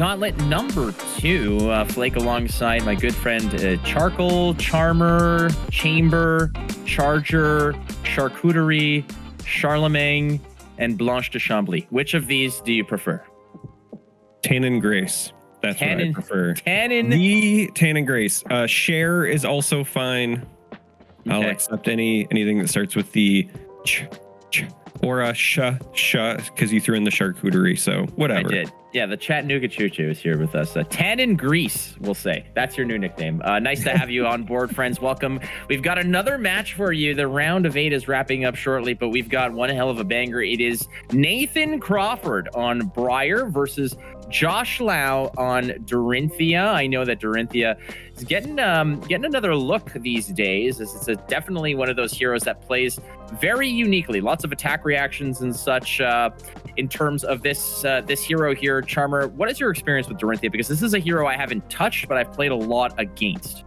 Gauntlet number 2. Flake alongside my good friend Charcoal, Charmer, Chamber, Charger, Charcuterie, Charlemagne, and Blanche de Chambly. Which of these do you prefer? Tannin Grace. That's what I prefer. Tannin? The Tannin Grace. Share is also fine. Okay. I'll accept anything that starts with the ch or a sh because you threw in the charcuterie, so whatever. I did. Yeah, the Chattanooga Choo Choo is here with us. Tannin Grease, we'll say. That's your new nickname. Nice to have you on board, friends. Welcome. We've got another match for you. The round of 8 is wrapping up shortly, but we've got one hell of a banger. It is Nathan Crawford on Briar versus Josh Lau on Dorinthia. I know that Dorinthia is getting another look these days. It's definitely one of those heroes that plays very uniquely. Lots of attack reactions and such. In terms of this hero here, Charmer, what is your experience with Dorinthia? Because this is a hero I haven't touched, but I've played a lot against.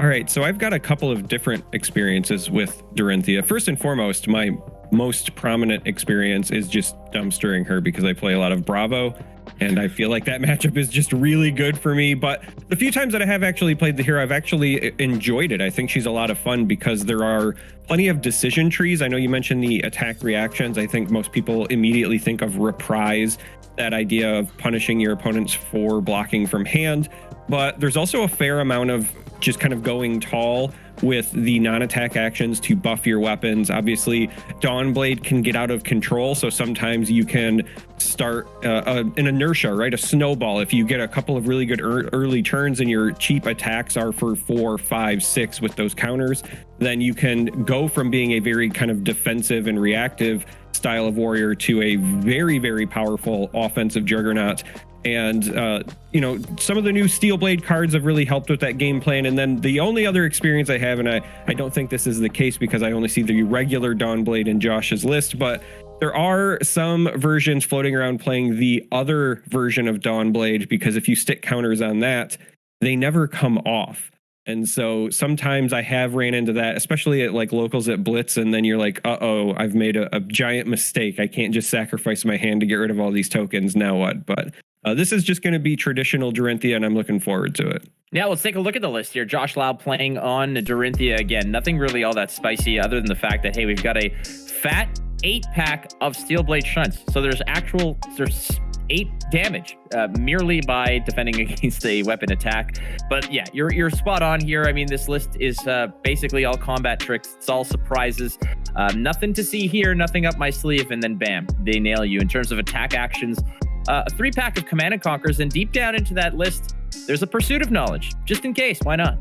All right, so I've got a couple of different experiences with Dorinthia. First and foremost, my most prominent experience is just dumpstering her because I play a lot of Bravo, and I feel like that matchup is just really good for me. But the few times that I have actually played the hero, I've actually enjoyed it. I think she's a lot of fun because there are plenty of decision trees. I know you mentioned the attack reactions. I think most people immediately think of reprise, that idea of punishing your opponents for blocking from hand. But there's also a fair amount of just kind of going tall with the non-attack actions to buff your weapons. Obviously, Dawnblade can get out of control, so sometimes you can start an inertia, right? A snowball. If you get a couple of really good early turns and your cheap attacks are for 4, 5, 6 with those counters, then you can go from being a very kind of defensive and reactive style of warrior to a very, very powerful offensive juggernaut. And, some of the new Steel Blade cards have really helped with that game plan. And then the only other experience I have, and I don't think this is the case because I only see the regular Dawnblade in Josh's list, but there are some versions floating around playing the other version of Dawnblade, because if you stick counters on that, they never come off. And so sometimes I have ran into that, especially at like locals at Blitz, and then you're like, uh-oh, I've made a giant mistake. I can't just sacrifice my hand to get rid of all these tokens. Now what? But this is just going to be traditional Dorinthia, and I'm looking forward to it. Yeah, let's take a look at the list here. Josh Lau playing on Dorinthia again. Nothing really all that spicy other than the fact that, hey, we've got a fat 8-pack of Steel Blade Shunts. So there's 8 damage merely by defending against a weapon attack. But yeah, you're spot on here. I mean, this list is basically all combat tricks. It's all surprises. Nothing to see here, nothing up my sleeve, and then bam, they nail you. In terms of attack actions, a 3-pack of Command and Conquers, and deep down into that list, there's a Pursuit of Knowledge, just in case. Why not?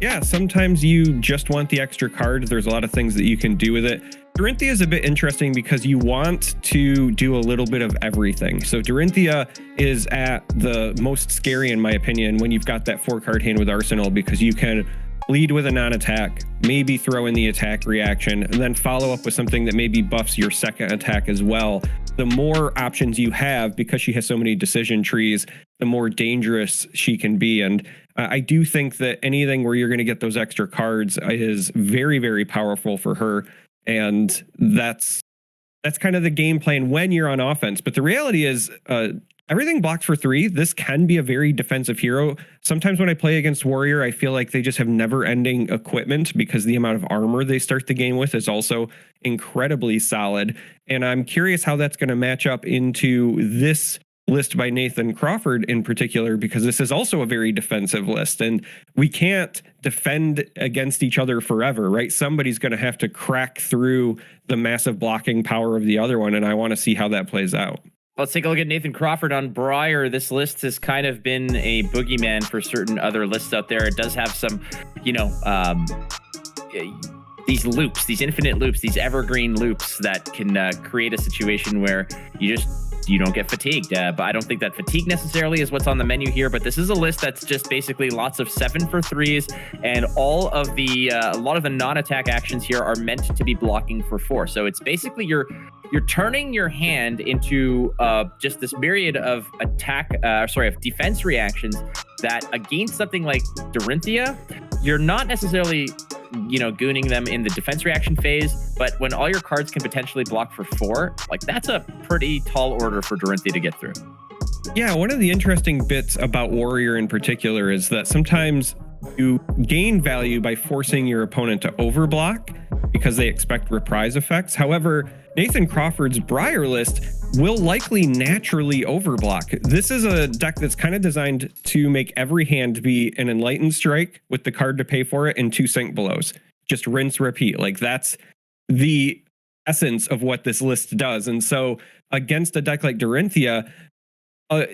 Yeah, sometimes you just want the extra card. There's a lot of things that you can do with it. Dorinthia is a bit interesting because you want to do a little bit of everything. So Dorinthia is at the most scary, in my opinion, when you've got that 4-card hand with Arsenal, because you can lead with a non-attack, maybe throw in the attack reaction, and then follow up with something that maybe buffs your second attack as well. The more options you have, because she has so many decision trees, the more dangerous she can be. And I do think that anything where you're going to get those extra cards is very, very powerful for her. And that's kind of the game plan when you're on offense. But the reality is, everything blocked for 3. This can be a very defensive hero. Sometimes when I play against Warrior, I feel like they just have never-ending equipment because the amount of armor they start the game with is also incredibly solid. And I'm curious how that's going to match up into this list by Nathan Crawford in particular, because this is also a very defensive list, and we can't defend against each other forever, right? Somebody's going to have to crack through the massive blocking power of the other one, and I want to see how that plays out. Let's take a look at Nathan Crawford on Briar. This list has kind of been a boogeyman for certain other lists out there. It does have some, these loops, these infinite loops, these evergreen loops that can create a situation where you don't get fatigued. But I don't think that fatigue necessarily is what's on the menu here. But this is a list that's just basically lots of 7 for 3s, and all of the a lot of the non-attack actions here are meant to be blocking for 4. So it's basically you're turning your hand into just this myriad of of defense reactions that against something like Dorinthia, you're not necessarily gooning them in the defense reaction phase, but when all your cards can potentially block for 4, like that's a pretty tall order for Dorinthia to get through. Yeah, one of the interesting bits about Warrior in particular is that sometimes you gain value by forcing your opponent to overblock because they expect reprise effects. However, Nathan Crawford's Briar list will likely naturally overblock. This is a deck that's kind of designed to make every hand be an Enlightened Strike with the card to pay for it and 2 Sink Belows. Just rinse, repeat. Like, that's the essence of what this list does. And so against a deck like Dorinthia,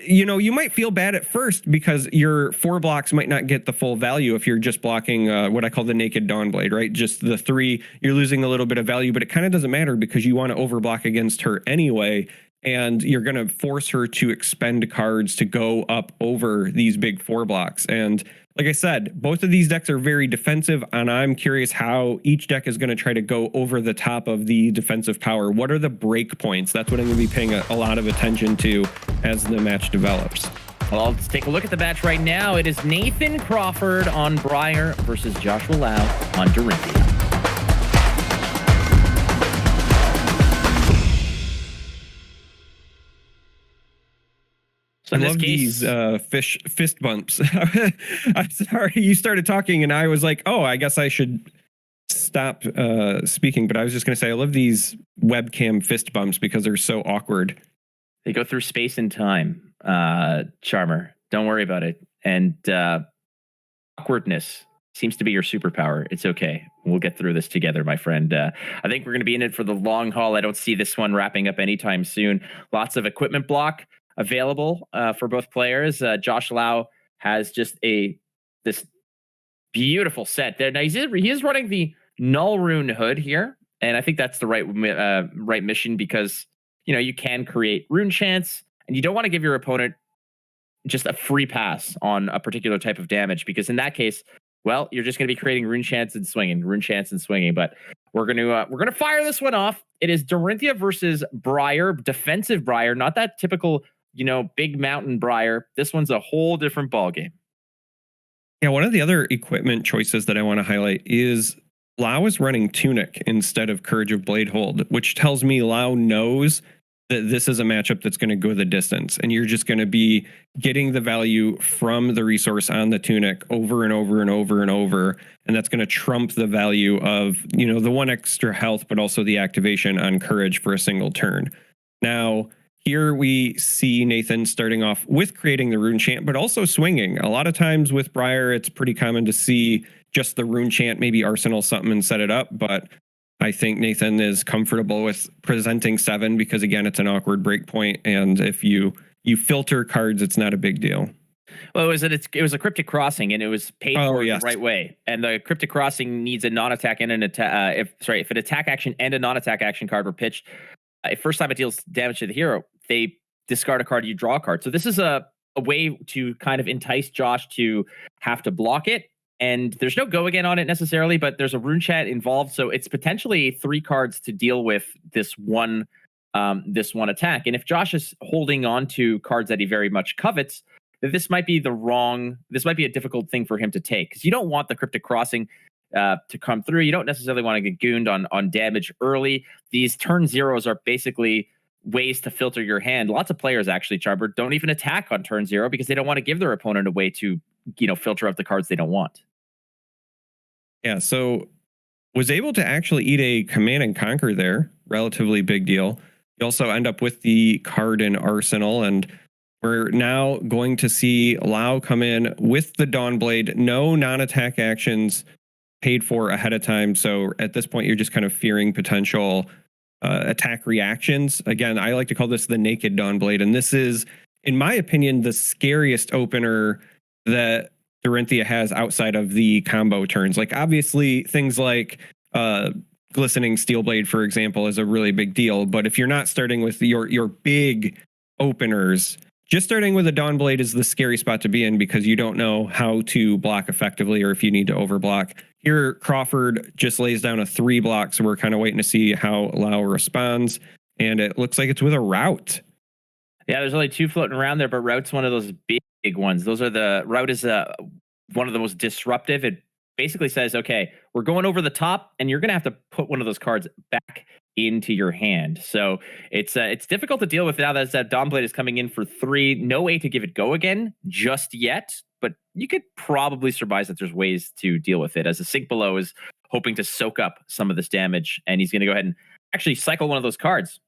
you might feel bad at first because your 4 blocks might not get the full value if you're just blocking what I call the Naked Dawnblade, right? Just the 3, you're losing a little bit of value, but it kind of doesn't matter because you want to overblock against her anyway, and you're going to force her to expend cards to go up over these big 4 blocks. And like I said, both of these decks are very defensive, and I'm curious how each deck is going to try to go over the top of the defensive power. What are the break points? That's what I'm going to be paying a lot of attention to as the match develops. Well, let's take a look at the match right now. It is Nathan Crawford on Briar versus Joshua Lau on Dorinthia. So I love these fist bumps. I'm sorry, you started talking and I was like, oh, I guess I should stop speaking. But I was just going to say, I love these webcam fist bumps because they're so awkward. They go through space and time, Charmer. Don't worry about it. And awkwardness seems to be your superpower. It's okay. We'll get through this together, my friend. I think we're going to be in it for the long haul. I don't see this one wrapping up anytime soon. Lots of equipment block available for both players. Josh Lau has just this beautiful set there. Now he is running the Null Rune Hood here, and I think that's the right mission because you can create rune chance, and you don't want to give your opponent just a free pass on a particular type of damage because in that case, well, you're just going to be creating rune chance and swinging. But we're gonna fire this one off. It is Dorinthia versus Briar, defensive Briar, not that typical big mountain Briar. This one's a whole different ballgame. Yeah, one of the other equipment choices that I want to highlight is Lau is running Tunic instead of Courage of Bladehold, which tells me Lau knows that this is a matchup that's going to go the distance, and you're just going to be getting the value from the resource on the Tunic over and over and over and over, and that's going to trump the value of the 1 extra health, but also the activation on Courage for a single turn. Now, here we see Nathan starting off with creating the rune chant, but also swinging. A lot of times with Briar, it's pretty common to see just the rune chant, maybe arsenal something and set it up. But I think Nathan is comfortable with presenting 7 because, again, it's an awkward break point. And if you filter cards, it's not a big deal. Well, it was a Cryptic Crossing, and it was paid for the right way. And the Cryptic Crossing needs a non-attack and an attack. If an attack action and a non-attack action card were pitched, first time it deals damage to the hero, they discard a card, you draw a card. So this is a way to kind of entice Josh to have to block it. And there's no go again on it necessarily, but there's a rune chat involved. So it's potentially 3 cards to deal with this one attack. And if Josh is holding on to cards that he very much covets, this might be a difficult thing for him to take because you don't want the Cryptic Crossing to come through. You don't necessarily want to get gooned on damage early. These turn zeros are basically ways to filter your hand. Lots of players actually, Charbert, don't even attack on turn 0 because they don't want to give their opponent a way to filter out the cards they don't want. Yeah, so was able to actually eat a Command and Conquer there. Relatively big deal. You also end up with the card in Arsenal, and we're now going to see Lau come in with the Dawnblade. No non-attack actions paid for ahead of time. So at this point, you're just kind of fearing potential attack reactions. Again, I like to call this the Naked Dawnblade. And this is, in my opinion, the scariest opener that Dorinthia has outside of the combo turns. Like, obviously, things like Glistening Steelblade, for example, is a really big deal. But if you're not starting with your big openers, just starting with a Dawnblade is the scary spot to be in because you don't know how to block effectively or if you need to overblock. Here, Crawford just lays down a 3 block, so we're kind of waiting to see how Lau responds. And it looks like it's with a Rout. Yeah, there's only 2 floating around there, but Rout's one of those big ones. Rout is one of the most disruptive. It basically says, okay, we're going over the top, and you're going to have to put one of those cards back into your hand. So it's difficult to deal with now that Dawnblade is coming in for 3. No way to give it go again just yet, but you could probably surmise that there's ways to deal with it, as a Sink Below is hoping to soak up some of this damage, and he's going to go ahead and actually cycle one of those cards.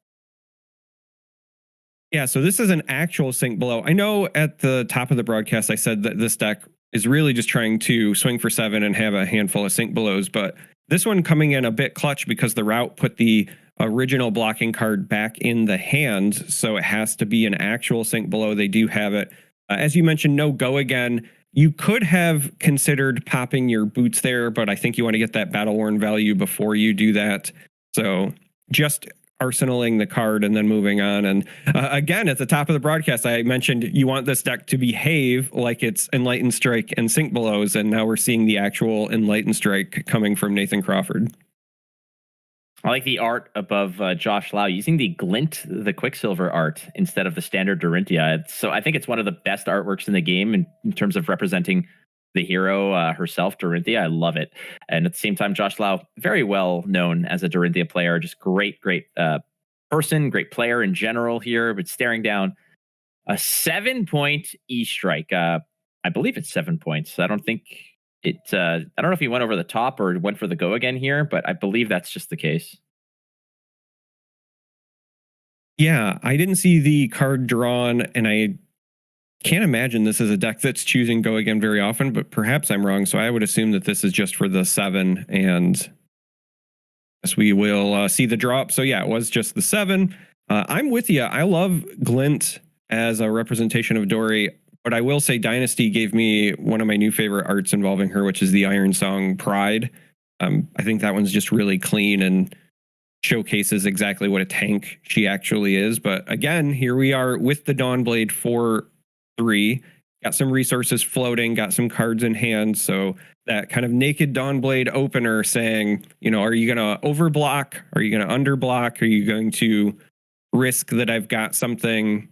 Yeah, so this is an actual Sink Below. I know at the top of the broadcast I said that this deck is really just trying to swing for 7 and have a handful of Sink Belows, but this one coming in a bit clutch because the route put the original blocking card back in the hand, so it has to be an actual Sink Below. They do have it. As you mentioned, no go again. You could have considered popping your boots there, but I think you want to get that battle worn value before you do that. So just arsenaling the card and then moving on. And again, at the top of the broadcast, I mentioned you want this deck to behave like it's Enlightened Strike and Sink Belows, and now we're seeing the actual Enlightened Strike coming from Nathan Crawford. I like the art above Josh Lau using the Glint, the Quicksilver art instead of the standard Dorinthia. So I think it's one of the best artworks in the game in terms of representing the hero herself, Dorinthia. I love it. And at the same time, Josh Lau, very well known as a Dorinthia player, just great person, great player in general here, but staring down a 7-point E-Strike. I believe it's 7 points. I don't think I don't know if he went over the top or went for the go again here, but I believe that's just the case. Yeah, I didn't see the card drawn, and I can't imagine this is a deck that's choosing go again very often, but perhaps I'm wrong. So I would assume that this is just for the 7, and yes, we will see the drop. So yeah, it was just the 7. I'm with you. I love Glint as a representation of Dory, but I will say Dynasty gave me one of my new favorite arts involving her, which is the Iron Song Pride. I think that one's just really clean and showcases exactly what a tank she actually is. But again, here we are with the Dawnblade for 3, got some resources floating, got some cards in hand. So that kind of naked Dawnblade opener saying, are you going to overblock? Are you going to underblock? Are you going to risk that I've got something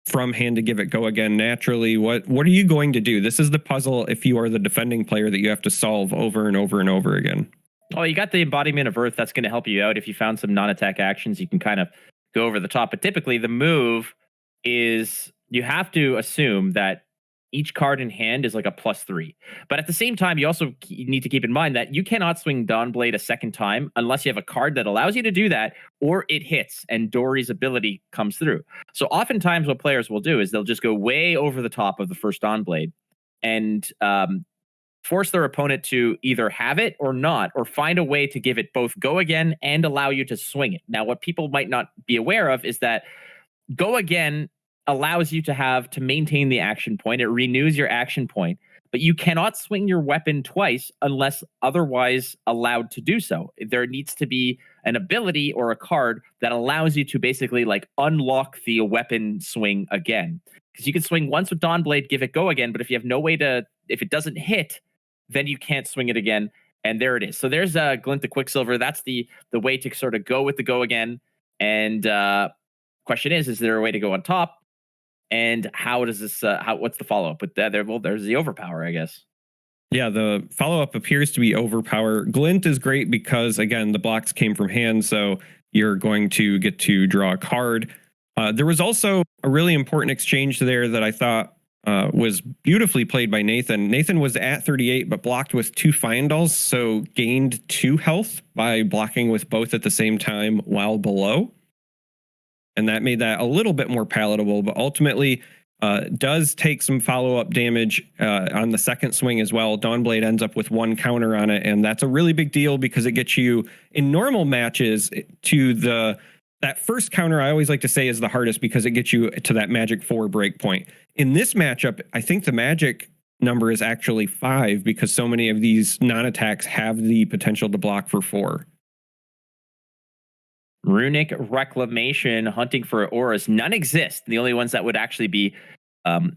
from hand to give it go again naturally? What are you going to do? This is the puzzle if you are the defending player that you have to solve over and over and over again. Oh, you got the Embodiment of Earth. That's going to help you out. If you found some non-attack actions, you can kind of go over the top. But typically the move is you have to assume that each card in hand is like a +3. But at the same time, you also need to keep in mind that you cannot swing Dawnblade a second time unless you have a card that allows you to do that, or it hits and Dory's ability comes through. So oftentimes what players will do is they'll just go way over the top of the first Dawnblade and force their opponent to either have it or not, or find a way to give it both go again and allow you to swing it. Now, what people might not be aware of is that go again allows you to maintain the action point. It renews your action point, but you cannot swing your weapon twice unless otherwise allowed to do so. There needs to be an ability or a card that allows you to basically like unlock the weapon swing again. Because you can swing once with Dawnblade, give it go again, but if you have no way to, if it doesn't hit, then you can't swing it again. And there it is. So there's Glint the Quicksilver. That's the way to sort of go with the go again. And question is there a way to go on top? And how does this? What's the follow up with that? There's the overpower, I guess. Yeah, the follow up appears to be overpower. Glint is great because again, the blocks came from hand, so you're going to get to draw a card. There was also a really important exchange there that I thought was beautifully played by Nathan. Nathan was at 38, but blocked with 2 Fyendals, so gained 2 health by blocking with both at the same time while below. And that made that a little bit more palatable, but ultimately does take some follow-up damage on the second swing as well. Dawnblade ends up with 1 counter on it, and that's a really big deal because it gets you in normal matches to that first counter. I always like to say is the hardest because it gets you to that magic 4 break point. In this matchup, I think the magic number is actually 5 because so many of these non-attacks have the potential to block for 4. Runic Reclamation, hunting for auras. None exist. The only ones that would actually be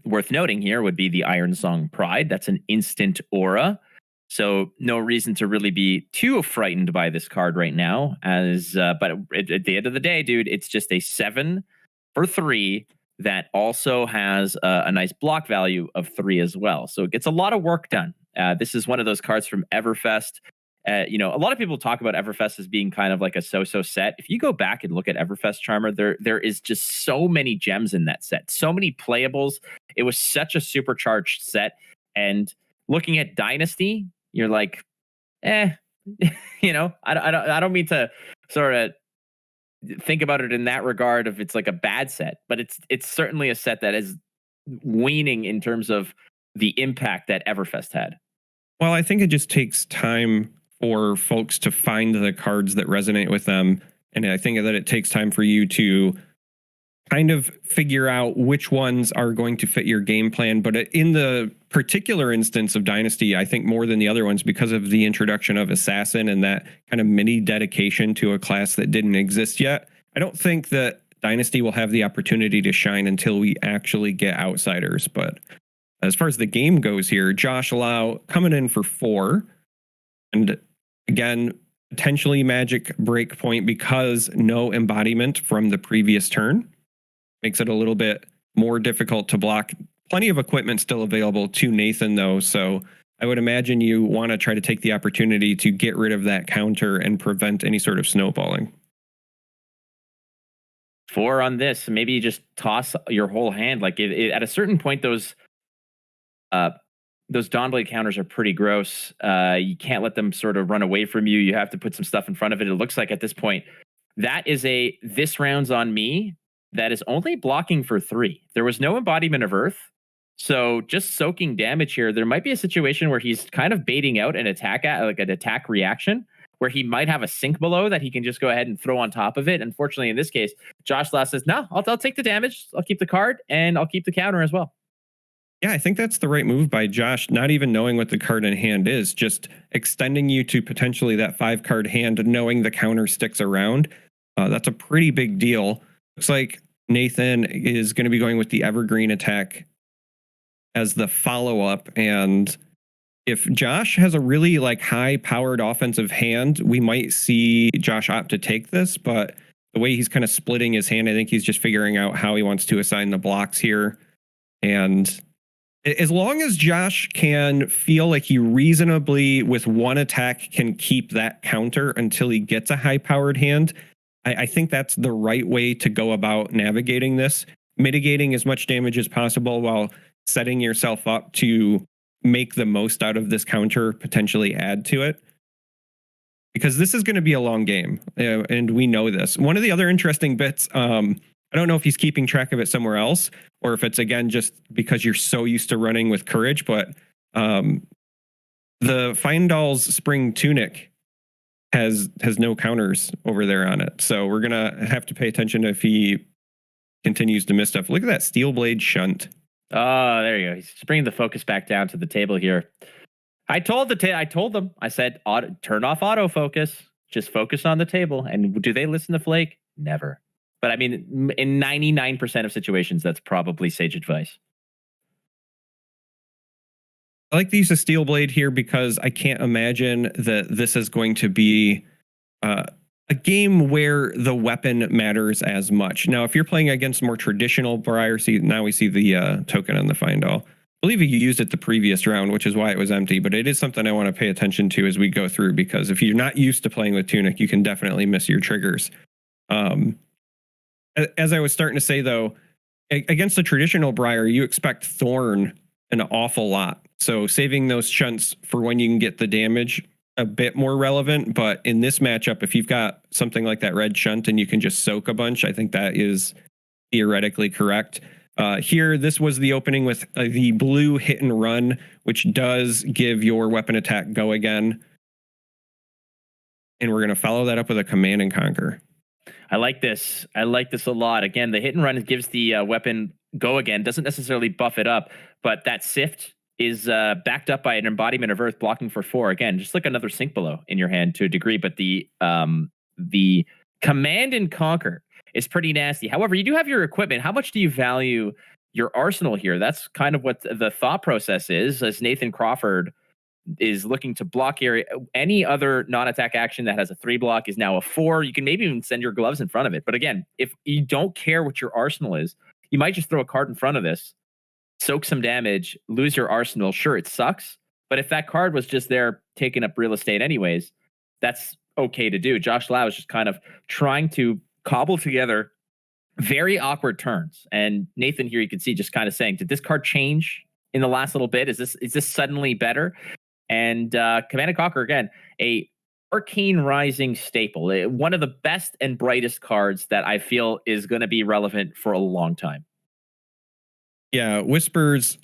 worth noting here would be the Iron Song Pride. That's an instant aura. So no reason to really be too frightened by this card right now. But at the end of the day, dude, it's just a 7 for 3 that also has a nice block value of 3 as well. So it gets a lot of work done. This is one of those cards from Everfest. A lot of people talk about Everfest as being kind of like a so-so set. If you go back and look at Everfest Charmer, there is just so many gems in that set, so many playables. It was such a supercharged set. And looking at Dynasty, you're like, I don't mean to sort of think about it in that regard if it's like a bad set, but it's certainly a set that is waning in terms of the impact that Everfest had. Well, I think it just takes time for folks to find the cards that resonate with them. And I think that it takes time for you to kind of figure out which ones are going to fit your game plan. But in the particular instance of Dynasty, I think more than the other ones, because of the introduction of Assassin and that kind of mini dedication to a class that didn't exist yet, I don't think that Dynasty will have the opportunity to shine until we actually get Outsiders. But as far as the game goes here, Josh Lau coming in for 4. And again, potentially magic breakpoint because no embodiment from the previous turn. Makes it a little bit more difficult to block. Plenty of equipment still available to Nathan, though. So I would imagine you want to try to take the opportunity to get rid of that counter and prevent any sort of snowballing. 4 on this. Maybe you just toss your whole hand. Like at a certain point, those Dawnblade counters are pretty gross. You can't let them sort of run away from you. You have to put some stuff in front of it. It looks like at this point, that is this round's on me. That is only blocking for 3. There was no embodiment of Earth. So just soaking damage here, there might be a situation where he's kind of baiting out an attack like an attack reaction where he might have a sink below that he can just go ahead and throw on top of it. Unfortunately, in this case, Josh Lau says, no, I'll take the damage. I'll keep the card and I'll keep the counter as well. Yeah, I think that's the right move by Josh, not even knowing what the card in hand is, just extending you to potentially that 5-card hand, knowing the counter sticks around. That's a pretty big deal. Looks like Nathan is going to be going with the Evergreen attack as the follow-up. And if Josh has a really high-powered offensive hand, we might see Josh opt to take this. But the way he's kind of splitting his hand, I think he's just figuring out how he wants to assign the blocks here. And as long as Josh can feel like he reasonably, with one attack, can keep that counter until he gets a high-powered hand, I think that's the right way to go about navigating this, mitigating as much damage as possible while setting yourself up to make the most out of this counter, potentially add to it. Because this is going to be a long game, and we know this. One of the other interesting bits, I don't know if he's keeping track of it somewhere else, or if it's, again, just because you're so used to running with Courage, but the Feindal's Spring Tunic has no counters over there on it. So we're going to have to pay attention if he continues to miss stuff. Look at that Steel Blade Shunt. Oh, there you go. He's bringing the focus back down to the table here. I told them, I said, turn off autofocus. Just focus on the table. And do they listen to Flake? Never. But I mean, in 99% of situations, that's probably sage advice. I like the use of Steel Blade here because I can't imagine that this is going to be a game where the weapon matters as much. Now, if you're playing against more traditional Briar, now we see the token on the Feindal. I believe you used it the previous round, which is why it was empty, but it is something I want to pay attention to as we go through, because if you're not used to playing with Tunic, you can definitely miss your triggers. As I was starting to say, though, against the traditional Briar, you expect Thorn an awful lot. So saving those shunts for when you can get the damage, a bit more relevant. But in this matchup, if you've got something like that red shunt and you can just soak a bunch, I think that is theoretically correct. Here, this was the opening with the blue hit and run, which does give your weapon attack go again. And we're going to follow that up with a command and conquer. I like this. I like this a lot. Again, the hit and run gives the weapon go again. Doesn't necessarily buff it up, but that sift is backed up by an embodiment of Earth blocking for 4. Again, just like another sink below in your hand to a degree, but the command and conquer is pretty nasty. However, you do have your equipment. How much do you value your arsenal here? That's kind of what the thought process is, as Nathan Crawford is looking to block here. Any other non-attack action that has a 3 block is now a 4. You can maybe even send your gloves in front of it. But again, if you don't care what your arsenal is, you might just throw a card in front of this, soak some damage, lose your arsenal. Sure, it sucks, But if that card was just there taking up real estate anyways, that's okay to do. Josh Lau is just kind of trying to cobble together very awkward turns. And Nathan here, you can see just kind of saying, did this card change in the last little bit? Is this suddenly better? And Command and Conquer, again, a Arcane Rising staple, one of the best and brightest cards that I feel is going to be relevant for a long time. Yeah, Whispers.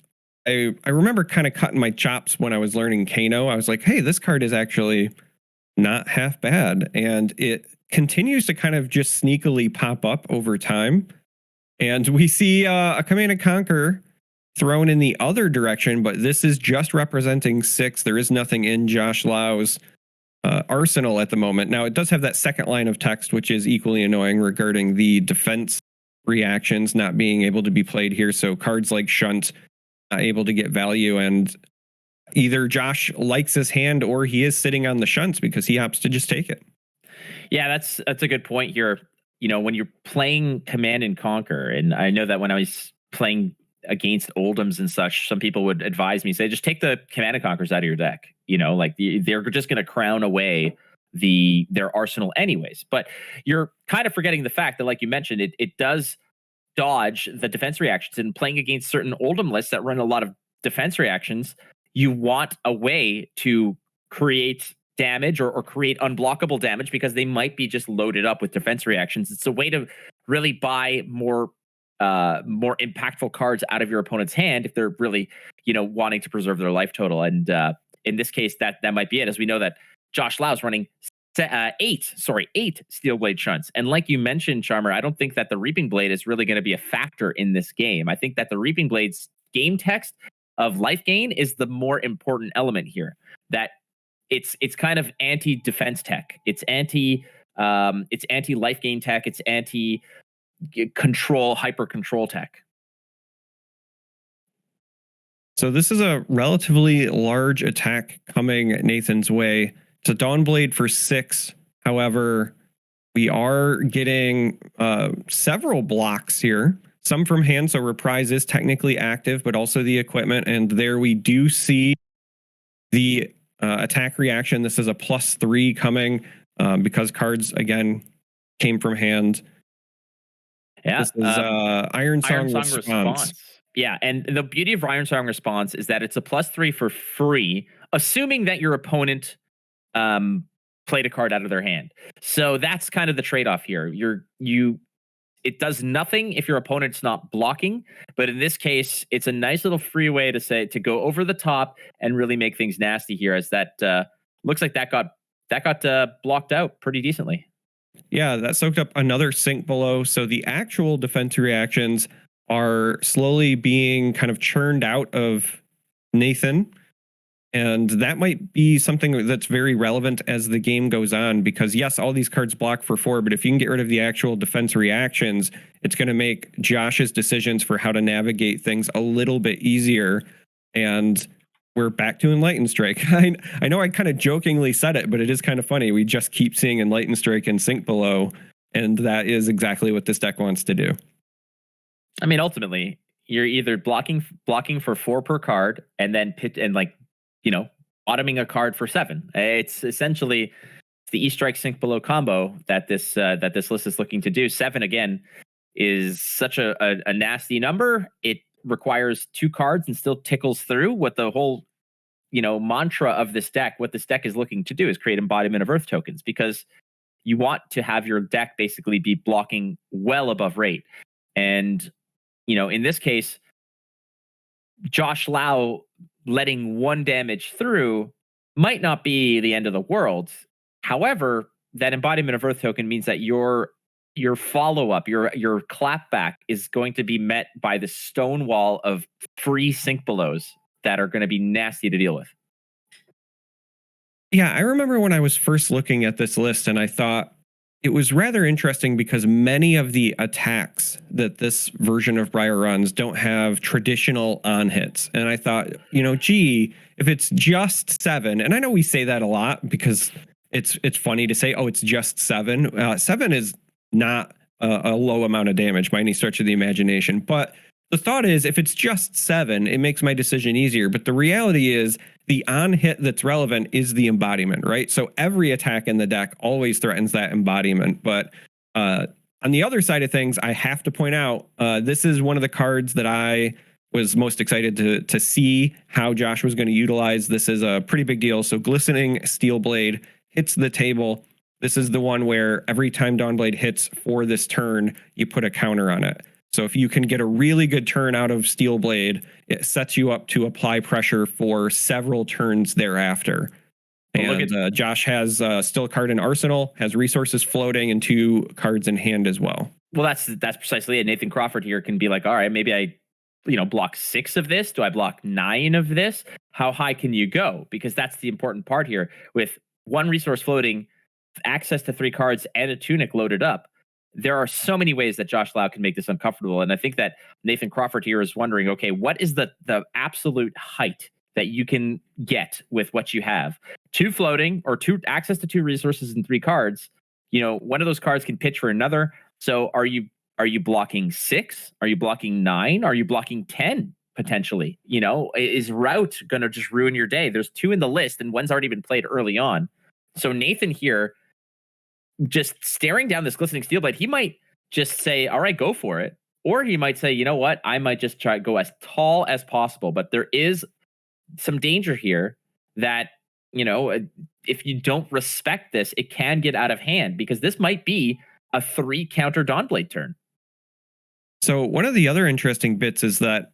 I remember kind of cutting my chops when I was learning Kano. I was like, hey, this card is actually not half bad. And it continues to kind of just sneakily pop up over time. And we see a Command and Conquer thrown in the other direction, but this is just representing 6. There is nothing in Josh Lau's arsenal at the moment. Now, it does have that second line of text, which is equally annoying regarding the defense reactions not being able to be played here. So cards like Shunt not able to get value, and either Josh likes his hand or he is sitting on the Shunts because he opts to just take it. Yeah, that's a good point here. You know, when you're playing Command and Conquer, and I know that when I was playing against Oldhams and such, some people would advise me, say, just take the Command and Conquers out of your deck. You know, like they're just going to crown away their arsenal anyways. But you're kind of forgetting the fact that, like you mentioned, it does dodge the defense reactions. And playing against certain Oldham lists that run a lot of defense reactions, you want a way to create damage or create unblockable damage because they might be just loaded up with defense reactions. It's a way to really buy more impactful cards out of your opponent's hand if they're really, you know, wanting to preserve their life total. And in this case, that might be it, as we know that Josh Lau is running 8 Steel Blade Shunts. And like you mentioned, Charmer, I don't think that the Reaping Blade is really going to be a factor in this game. I think that the Reaping Blade's game text of life gain is the more important element here. That it's kind of anti-defense tech. It's anti-life gain tech. It's anti-control, hyper-control tech. So this is a relatively large attack coming Nathan's way. It's a Dawnblade for 6. However, we are getting several blocks here. Some from hand, so Reprise is technically active, but also the equipment. And there we do see the attack reaction. This is a +3 coming because cards, again, came from hand. Yeah, this is Iron Song response. Yeah, and the beauty of Iron Song response is that it's a +3 for free, assuming that your opponent played a card out of their hand. So that's kind of the trade-off here. It does nothing if your opponent's not blocking, but in this case, it's a nice little free way to go over the top and really make things nasty here, as that looks like that got blocked out pretty decently. Yeah, that soaked up another sink below. So the actual defense reactions are slowly being kind of churned out of Nathan. And that might be something that's very relevant as the game goes on, because yes, all these cards block for 4, but if you can get rid of the actual defense reactions, it's going to make Josh's decisions for how to navigate things a little bit easier. And we're back to Enlightened Strike. I know I kind of jokingly said it, but it is kind of funny. We just keep seeing Enlightened Strike and Sink Below, and that is exactly what this deck wants to do. I mean, ultimately, you're either blocking for 4 per card, and then bottoming a card for 7. It's essentially the E-Strike Sink Below combo that this list is looking to do. 7, again, is such a nasty number. It requires 2 cards and still tickles through. What the whole mantra of this deck, what this deck is looking to do, is create embodiment of Earth tokens, because you want to have your deck basically be blocking well above rate. And in this case, Josh Lau letting 1 damage through might not be the end of the world. However, that embodiment of Earth token means that your follow-up, your clapback, is going to be met by the stone wall of free Sink Belows that are going to be nasty to deal with. Yeah, I remember when I was first looking at this list, and I thought it was rather interesting because many of the attacks that this version of Briar runs don't have traditional on hits. And I thought, if it's just 7, and I know we say that a lot because it's funny to say, oh, it's just 7. 7 is not a low amount of damage by any stretch of the imagination, but the thought is if it's just 7, it makes my decision easier. But the reality is the on hit that's relevant is the embodiment, right? So every attack in the deck always threatens that embodiment. But on the other side of things, I have to point out this is one of the cards that I was most excited to see how Josh was going to utilize. This is a pretty big deal. So Glistening Steel Blade hits the table. This is the one where every time Dawnblade hits for this turn, you put a counter on it. So if you can get a really good turn out of Steel Blade, it sets you up to apply pressure for several turns thereafter. Well, and Josh has still a card in Arsenal, has resources floating, and 2 cards in hand as well. Well, that's precisely it. Nathan Crawford here can be like, all right, maybe I block 6 of this. Do I block 9 of this? How high can you go? Because that's the important part here. With 1 resource floating, access to 3 cards, and a tunic loaded up, there are so many ways that Josh Lau can make this uncomfortable. And I think that Nathan Crawford here is wondering, okay, what is the absolute height that you can get with what you have? 2 floating, or 2 access to 2 resources and 3 cards. One of those cards can pitch for another. So are you blocking 6? Are you blocking 9? Are you blocking 10 potentially? Is route going to just ruin your day? There's 2 in the list and one's already been played early on. So Nathan here, just staring down this Glistening Steel Blade, he might just say, all right, go for it. Or he might say, you know what? I might just try to go as tall as possible. But there is some danger here that, if you don't respect this, it can get out of hand, because this might be a 3 counter Dawnblade turn. So one of the other interesting bits is that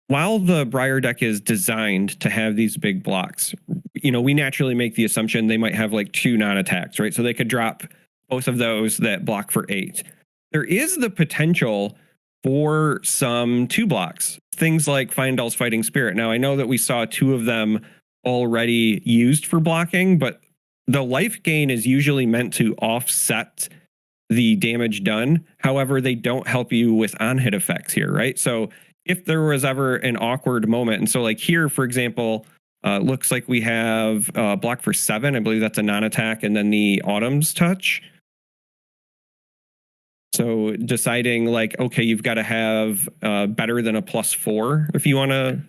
while the Briar deck is designed to have these big blocks, we naturally make the assumption they might have like 2 non-attacks, right? So they could drop both of those that block for 8. There is the potential for some 2 blocks, things like Fyendal's Fighting Spirit. Now, I know that we saw 2 of them already used for blocking, but the life gain is usually meant to offset the damage done. However, they don't help you with on-hit effects here, right? So if there was ever an awkward moment, and so like here, for example, looks like we have block for 7. I believe that's a non-attack, and then the Autumn's Touch. So deciding like, okay, you've got to have better than a +4 if you want to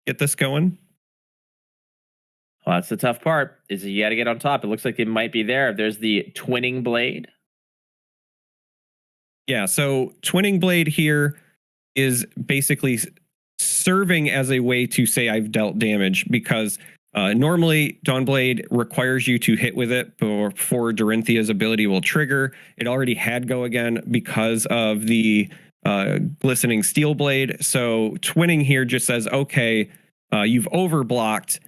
get this going. Well, that's the tough part, is you got to get on top. It looks like it might be there. There's the Twinning Blade. Yeah, so Twinning Blade here is basically serving as a way to say I've dealt damage, because normally Dawnblade requires you to hit with it before Dorinthia's ability will trigger. It already had Go Again because of the Glistening Steel Blade. So Twinning here just says, okay, you've overblocked.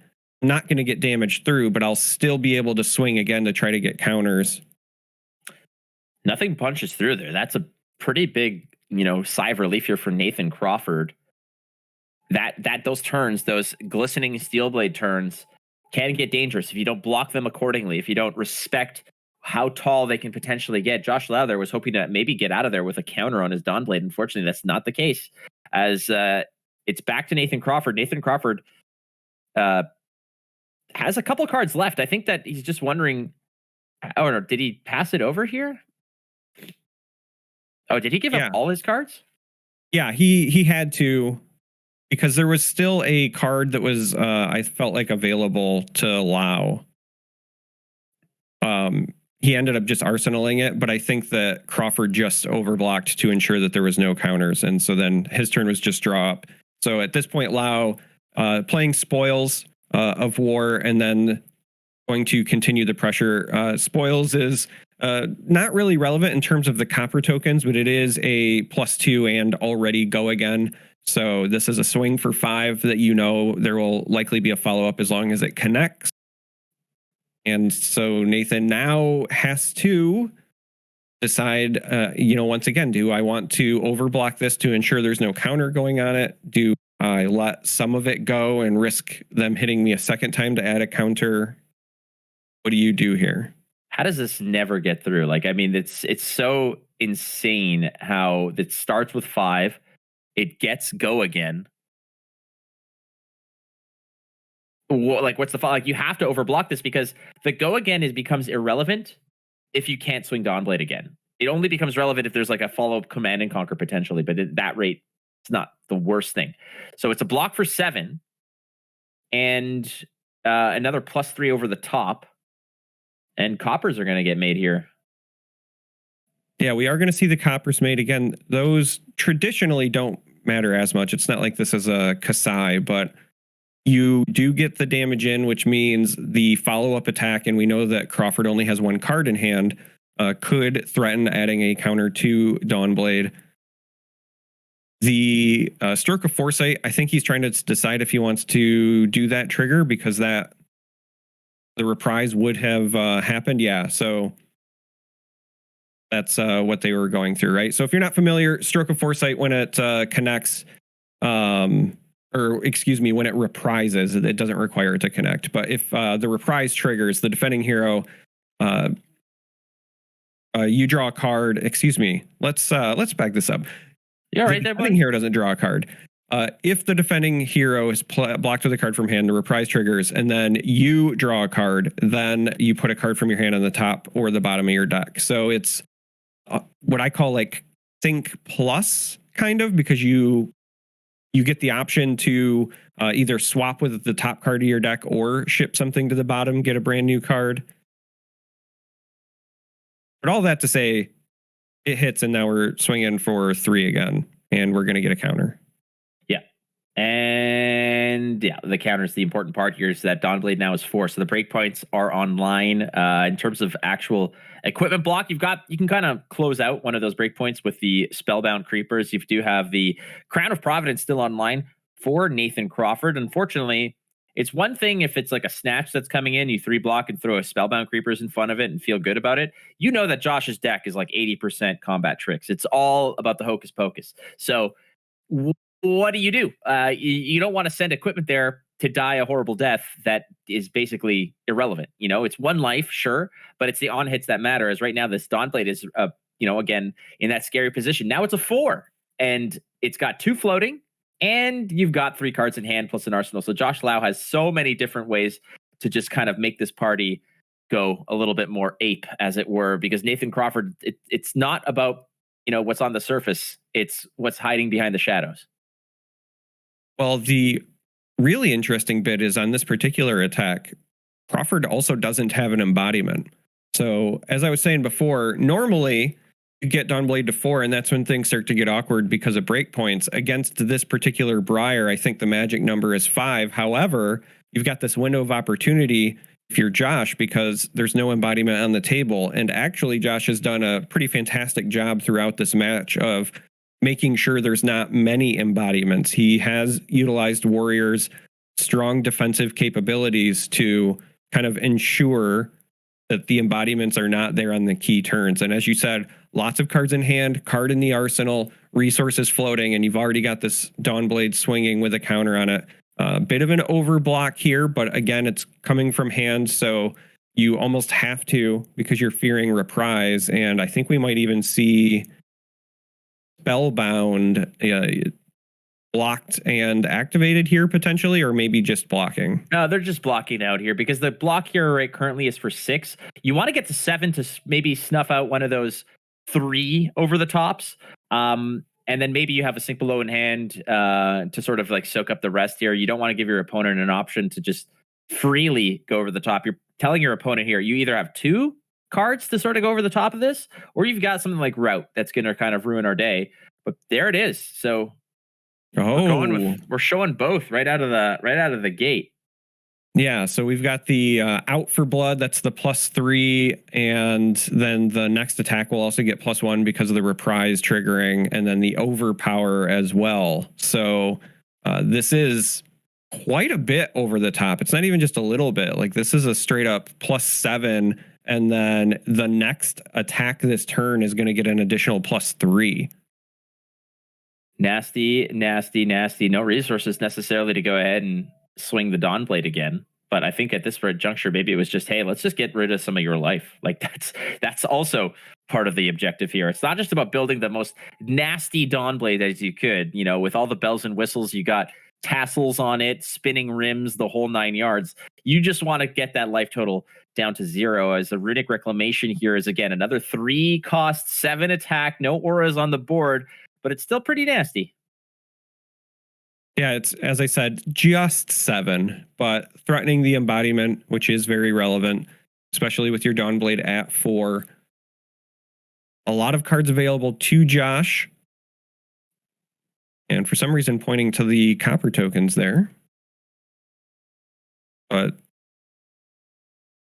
I'm not going to get damage through, but I'll still be able to swing again to try to get counters. Nothing punches through there. That's a pretty big, sigh of relief here for Nathan Crawford. That those turns, those Glistening Steel Blade turns, can get dangerous if you don't block them accordingly, if you don't respect how tall they can potentially get. Josh Lau there was hoping to maybe get out of there with a counter on his Dawnblade. Unfortunately, that's not the case, as it's back to Nathan Crawford. Nathan Crawford has a couple cards left. I think that he's just wondering, oh no, did he pass it over here? Oh, did he give up all his cards? Yeah, he had to, because there was still a card that was I felt like available to Lau. He ended up just arsenaling it, but I think that Crawford just overblocked to ensure that there was no counters, and so then his turn was just draw up. So at this point, Lau playing Spoils of War, and then going to continue the pressure. Spoils is not really relevant in terms of the copper tokens, but it is a +2 and already Go Again. So this is a swing for 5 that there will likely be a follow-up as long as it connects. And so Nathan now has to decide, once again, do I want to overblock this to ensure there's no counter going on it? Do I let some of it go and risk them hitting me a second time to add a counter? What do you do here? How does this never get through? It's so insane how it starts with 5. It gets Go Again. What's the follow? You have to overblock this, because the Go Again becomes irrelevant if you can't swing Dawnblade again. It only becomes relevant if there's like a follow-up Command and Conquer potentially, but at that rate, It's not the worst thing. So it's a block for 7 and another +3 over the top. And coppers are going to get made here. Yeah, we are going to see the coppers made again. Those traditionally don't matter as much. It's not like this is a Kasai, but you do get the damage in, which means the follow-up attack, and we know that Crawford only has 1 card in hand, could threaten adding a counter to Dawnblade. The Stroke of Foresight, I think he's trying to decide if he wants to do that trigger because that the reprise would have happened. Yeah, so that's what they were going through, right? So if you're not familiar, Stroke of Foresight, when it connects, or excuse me, when it reprises, it doesn't require it to connect. But if the reprise triggers, the defending hero, you draw a card. Excuse me. Let's back this up. Yeah, right the there, defending buddy. hero doesn't draw a card. If the defending hero is blocked with a card from hand, the reprise triggers, and then you draw a card, then you put a card from your hand on the top or the bottom of your deck. So it's what I call like Think Plus, kind of, because you get the option to either swap with the top card of your deck or ship something to the bottom, get a brand new card. But all that to say, it hits, and now we're swinging for 3 again, and we're going to get a counter. Yeah. And yeah, the counter is the important part here, is that Dawnblade now is 4. So the breakpoints are online. In terms of actual equipment block, you can kind of close out one of those breakpoints with the Spellbound Creepers. You do have the Crown of Providence still online for Nathan Crawford. Unfortunately, it's one thing if it's like a snatch that's coming in, you 3 block and throw a Spellbound Creepers in front of it and feel good about it. You know that Josh's deck is like 80% combat tricks. It's all about the hocus pocus. So what do? You don't want to send equipment there to die a horrible death that is basically irrelevant. You know, it's 1 life, sure, but it's the on hits that matter. As right now, this Dawnblade is, again, in that scary position. Now it's a 4, and it's got 2 floating, and you've got 3 cards in hand plus an arsenal. So Josh Lau has so many different ways to just kind of make this party go a little bit more ape, as it were, because Nathan Crawford, it's not about, what's on the surface. It's what's hiding behind the shadows. Well, the really interesting bit is on this particular attack, Crawford also doesn't have an embodiment. So as I was saying before, normally you get Dawnblade to 4, and that's when things start to get awkward because of breakpoints. Against this particular Briar, I think the magic number is 5. However, you've got this window of opportunity if you're Josh, because there's no embodiment on the table. And actually, Josh has done a pretty fantastic job throughout this match of making sure there's not many embodiments. He has utilized Warrior's strong defensive capabilities to kind of ensure that the embodiments are not there on the key turns. And as you said, lots of cards in hand, card in the arsenal, resources floating, and you've already got this Dawnblade swinging with a counter on it. A bit of an overblock here, but again, it's coming from hand, so you almost have to, because you're fearing reprise. And I think we might even see Spellbound blocked and activated here potentially, or maybe just blocking. No, they're just blocking out here because the block here right currently is for 6. You want to get to 7 to maybe snuff out one of those 3 over the tops. And then maybe you have a sink below in hand to sort of like soak up the rest here. You don't want to give your opponent an option to just freely go over the top. You're telling your opponent here, you either have 2 cards to sort of go over the top of this, or you've got something like Route that's going to kind of ruin our day. But there it is. So we're showing both right out of the gate. Yeah, so we've got the Out for Blood, that's the +3, and then the next attack will also get +1 because of the reprise triggering, and then the Overpower as well. So this is quite a bit over the top. It's not even just a little bit. Like, this is a straight up +7, and then the next attack this turn is going to get an additional +3. Nasty, nasty, nasty. No resources necessarily to go ahead and swing the Dawnblade again. But I think at this juncture, maybe it was just, hey, let's just get rid of some of your life. Like that's also part of the objective here. It's not just about building the most nasty Dawnblade as you could, with all the bells and whistles. You got tassels on it, spinning rims, the whole 9 yards. You just want to get that life total down to 0, as the Runic Reclamation here is, again, another 3 cost, 7 attack, no auras on the board, but it's still pretty nasty. Yeah, it's, as I said, just 7, but threatening the embodiment, which is very relevant, especially with your Dawnblade at 4. A lot of cards available to Josh. And for some reason, pointing to the copper tokens there. But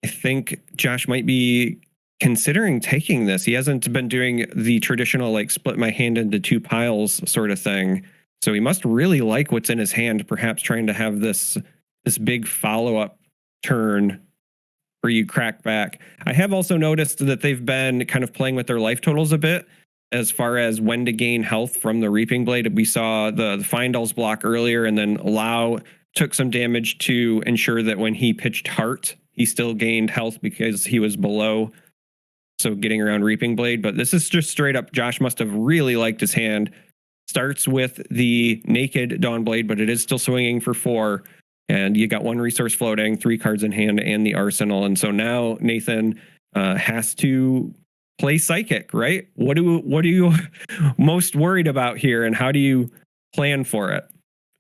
I think Josh might be considering taking this. He hasn't been doing the traditional, like, split my hand into 2 piles sort of thing. So he must really like what's in his hand, perhaps trying to have this big follow-up turn where you crack back. I have also noticed that they've been kind of playing with their life totals a bit as far as when to gain health from the Reaping Blade. We saw the Findall's block earlier, and then Lau took some damage to ensure that when he pitched Heart, he still gained health because he was below. So getting around Reaping Blade. But this is just straight up, Josh must have really liked his hand. Starts with the naked Dawnblade, but it is still swinging for 4. And you got 1 resource floating, 3 cards in hand, and the arsenal. And so now Nathan has to play Psychic, right? What are you most worried about here, and how do you plan for it?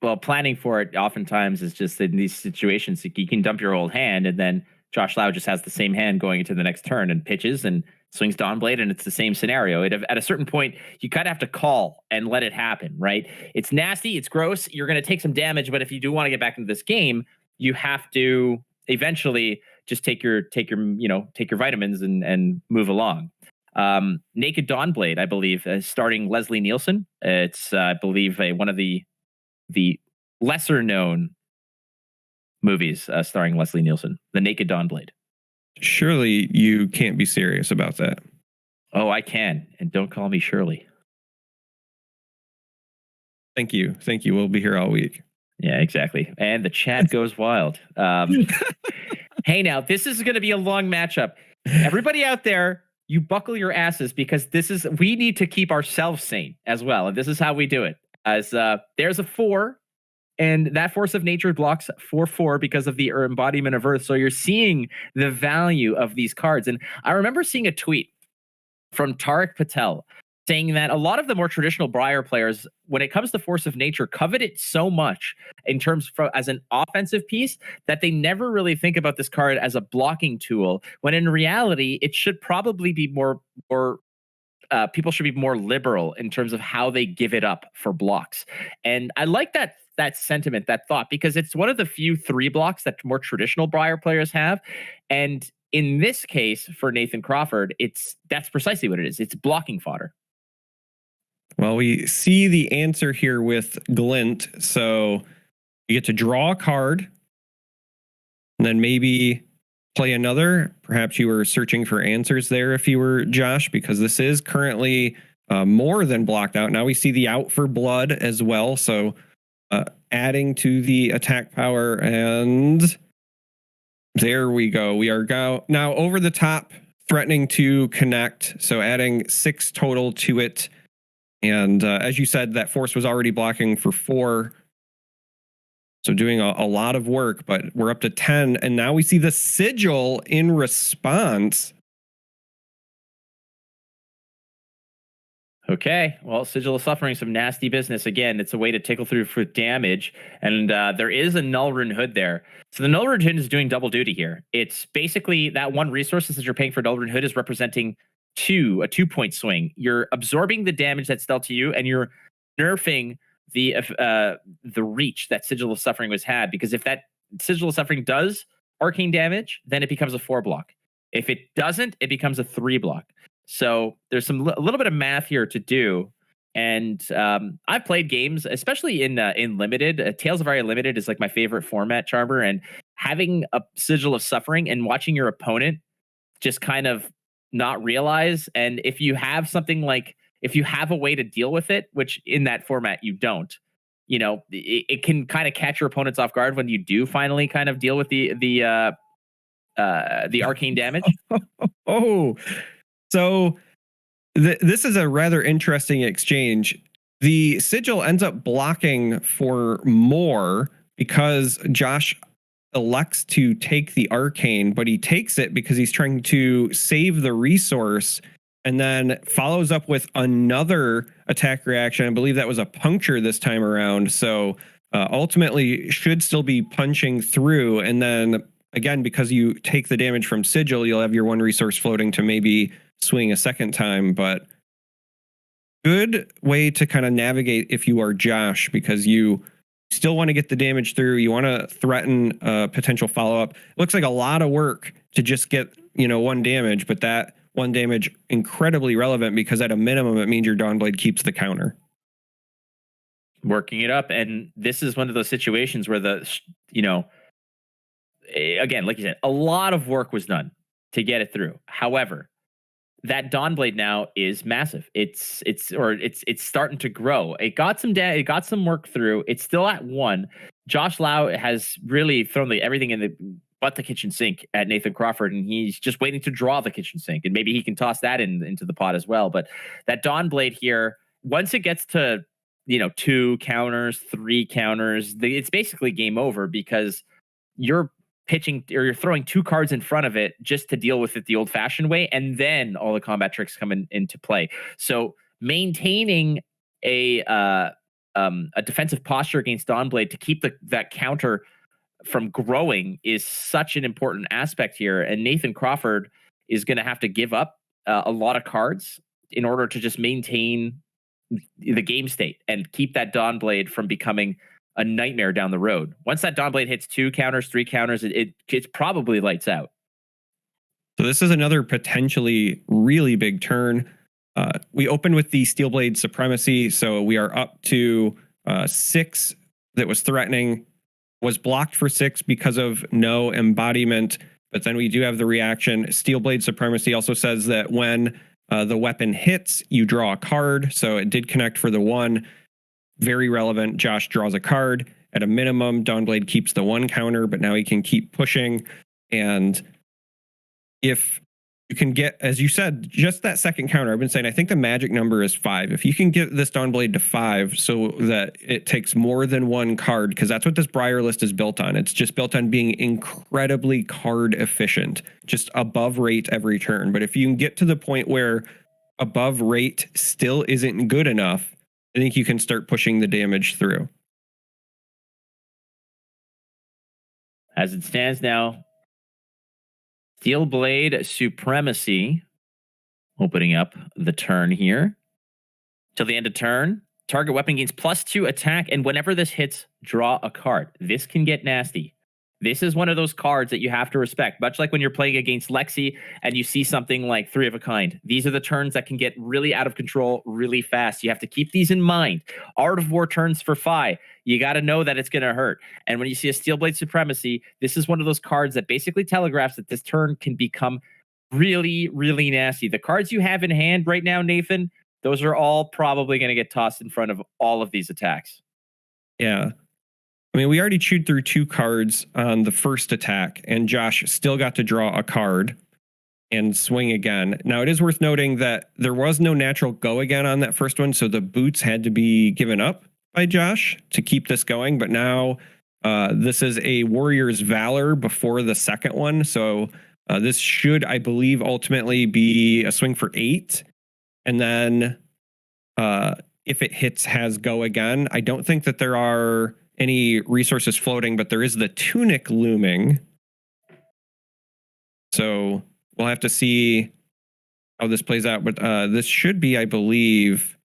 Well, planning for it oftentimes is just in these situations, you can dump your old hand, and then Josh Lau just has the same hand going into the next turn and pitches and swings Dawnblade, and it's the same scenario. At a certain point, you kind of have to call and let it happen, right? It's nasty, it's gross, you're going to take some damage, but if you do want to get back into this game, you have to eventually just take your vitamins and move along. Naked Dawnblade, I believe, starring Leslie Nielsen. It's I believe one of the lesser known movies starring Leslie Nielsen, The Naked Dawnblade. Surely you can't be serious about that. Oh, I can. And don't call me Shirley. Thank you. We'll be here all week. Yeah, exactly. And the chat goes wild. Hey, now, this is going to be a long matchup. Everybody out there, you buckle your asses, because we need to keep ourselves sane as well. And this is how we do it. As there's a 4. And that Force of Nature blocks 4/4 because of the embodiment of Earth. So you're seeing the value of these cards. And I remember seeing a tweet from Tariq Patel saying that a lot of the more traditional Briar players, when it comes to Force of Nature, covet it so much in terms as an offensive piece that they never really think about this card as a blocking tool, when in reality, it should probably be more people should be more liberal in terms of how they give it up for blocks. And I like that sentiment, that thought, because it's one of the few 3 blocks that more traditional Briar players have. And in this case, for Nathan Crawford, that's precisely what it is. It's blocking fodder. Well, we see the answer here with Glint. So you get to draw a card and then maybe play another. Perhaps you were searching for answers there if you were Josh, because this is currently more than blocked out. Now we see the out for blood as well. So adding to the attack power, and there we go. We are now over the top, threatening to connect. So adding 6 total to it. And as you said, that force was already blocking for 4. So doing a lot of work, but we're up to 10. And now we see the sigil in response. Okay, well, Sigil of Suffering, some nasty business. Again, it's a way to tickle through for damage, and there is a Null Rune Hood there. So the Null Rune Hood is doing double duty here. It's basically that 1 resource that you're paying for Null Rune Hood is representing a 2-point swing. You're absorbing the damage that's dealt to you, and you're nerfing the reach that Sigil of Suffering was had, because if that Sigil of Suffering does arcane damage, then it becomes a 4 block. If it doesn't, it becomes a 3 block. So there's a little bit of math here to do. And I've played games, especially in Limited. Tales of Aria Limited is like my favorite format, Charmer. And having a Sigil of Suffering and watching your opponent just kind of not realize. And if you have something like, if you have a way to deal with it, which in that format you don't, it can kind of catch your opponents off guard when you do finally kind of deal with the arcane damage. Oh. So this is a rather interesting exchange. The sigil ends up blocking for more because Josh elects to take the arcane, but he takes it because he's trying to save the resource, and then follows up with another attack reaction. I believe that was a puncture this time around. So ultimately should still be punching through. And then again, because you take the damage from Sigil, you'll have your one resource floating to maybe swing a second time. But good way to kind of navigate if you are Josh, because you still want to get the damage through. You want to threaten a potential follow-up. It looks like a lot of work to just get, one damage, but that one damage incredibly relevant because at a minimum, it means your Dawnblade keeps the counter. Working it up. And this is one of those situations where again, like you said, a lot of work was done to get it through. However, that Dawnblade now is massive. It's starting to grow. It got some work through. It's still at 1. Josh Lau has really thrown everything in the kitchen sink at Nathan Crawford, and he's just waiting to draw the kitchen sink, and maybe he can toss that into the pot as well. But that Dawnblade here, once it gets to 2 counters, 3 counters, it's basically game over because you're pitching or you're throwing 2 cards in front of it just to deal with it the old-fashioned way, and then all the combat tricks come into play. So maintaining a defensive posture against Dawnblade to keep that counter from growing is such an important aspect here. And Nathan Crawford is going to have to give up a lot of cards in order to just maintain the game state and keep that Dawnblade from becoming a nightmare down the road. Once that Dawnblade hits 2 counters, 3 counters, it's probably lights out. So this is another potentially really big turn. We open with the Steelblade Supremacy, so we are up to 6 that was threatening, was blocked for 6 because of no embodiment, but then we do have the reaction. Steelblade Supremacy also says that when the weapon hits, you draw a card, so it did connect for the 1. Very relevant. Josh draws a card. At a minimum, Dawnblade keeps the 1 counter, but now he can keep pushing. And if you can get, as you said, just that second counter, I've been saying, I think the magic number is 5. If you can get this Dawnblade to 5 so that it takes more than 1 card, because that's what this Briar list is built on. It's just built on being incredibly card efficient, just above rate every turn. But if you can get to the point where above rate still isn't good enough, I think you can start pushing the damage through. As it stands now, Steelblade Supremacy opening up the turn here. Till the end of turn, target weapon gains +2 attack, and whenever this hits, draw a card. This can get nasty. This is one of those cards that you have to respect, much like when you're playing against Lexi and you see something like 3 of a Kind. These are the turns that can get really out of control really fast. You have to keep these in mind. Art of War turns for Fi. You got to know that it's going to hurt. And when you see a Steelblade Supremacy, this is one of those cards that basically telegraphs that this turn can become really, really nasty. The cards you have in hand right now, Nathan, those are all probably going to get tossed in front of all of these attacks. Yeah. I mean, we already chewed through 2 cards on the first attack, and Josh still got to draw a card and swing again. Now, it is worth noting that there was no natural go again on that first one, so the boots had to be given up by Josh to keep this going. But now this is a Warrior's Valor before the second one, so this should, I believe, ultimately be a swing for 8. And then if it hits, has go again. I don't think that there are any resources floating, but there is the Tunic looming. So we'll have to see how this plays out. But this should be, I believe,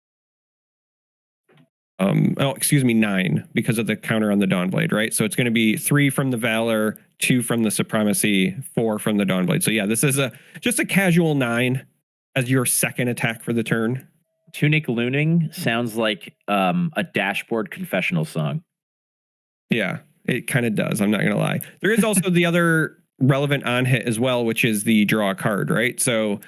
9 because of the counter on the Dawnblade, right? So it's going to be 3 from the Valor, 2 from the Supremacy, 4 from the Dawnblade. So yeah, this is just a casual 9 as your second attack for the turn. Tunic looming sounds like a dashboard confessional song. Yeah, it kind of does. I'm not going to lie. There is also the other relevant on hit as well, which is the draw a card, right? So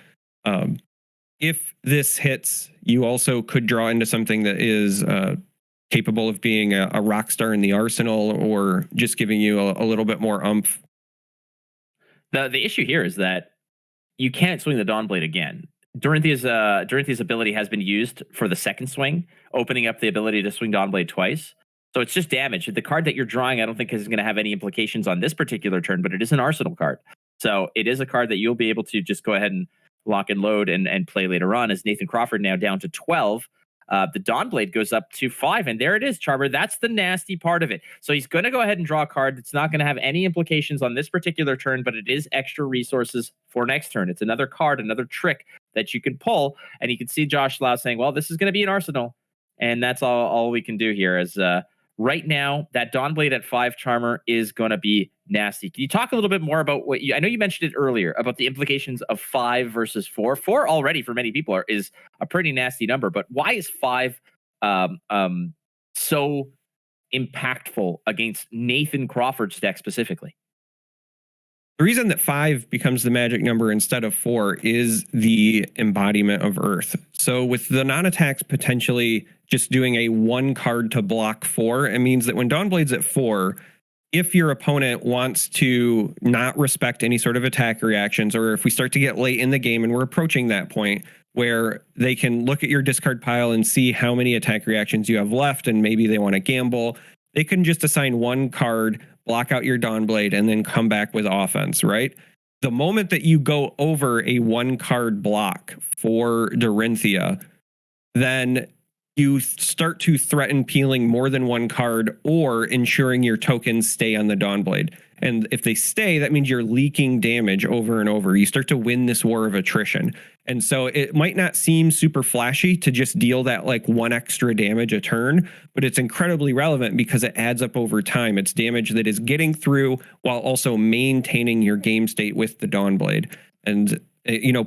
if this hits, you also could draw into something that is capable of being a rock star in the arsenal or just giving you a little bit more oomph. The issue here is that you can't swing the Dawnblade again. Dorinthia's ability has been used for the second swing, opening up the ability to swing Dawnblade twice. So it's just damage. The card that you're drawing, I don't think is going to have any implications on this particular turn, but it is an arsenal card. So it is a card that you'll be able to just go ahead and lock and load and play later on, as Nathan Crawford now down to 12. the Dawnblade goes up to 5, and there it is, Charmer. That's the nasty part of it. So he's going to go ahead and draw a card. It's not going to have any implications on this particular turn, but it is extra resources for next turn. It's another card, another trick that you can pull, and you can see Josh Lau saying, well, this is going to be an arsenal, and that's all we can do here. As right now, that Dawnblade at 5, Charmer, is going to be nasty. Can you talk a little bit more about what I know you mentioned it earlier about the implications of 5 versus 4? 4 already for many people is a pretty nasty number, but why is 5 so impactful against Nathan Crawford's deck specifically? The reason that 5 becomes the magic number instead of 4 is the embodiment of Earth. So with the non-attacks potentially just doing a 1 card to block 4, it means that when Dawnblade's at 4, if your opponent wants to not respect any sort of attack reactions, or if we start to get late in the game and we're approaching that point where they can look at your discard pile and see how many attack reactions you have left, and maybe they want to gamble, they can just assign 1 card, block out your Dawnblade, and then come back with offense, right? The moment that you go over a 1 card block for Dorinthia, then you start to threaten peeling more than 1 card or ensuring your tokens stay on the Dawnblade. And if they stay, that means you're leaking damage over and over. You start to win this war of attrition. And so it might not seem super flashy to just deal that like 1 extra damage a turn, but it's incredibly relevant because it adds up over time. It's damage that is getting through while also maintaining your game state with the Dawnblade. And,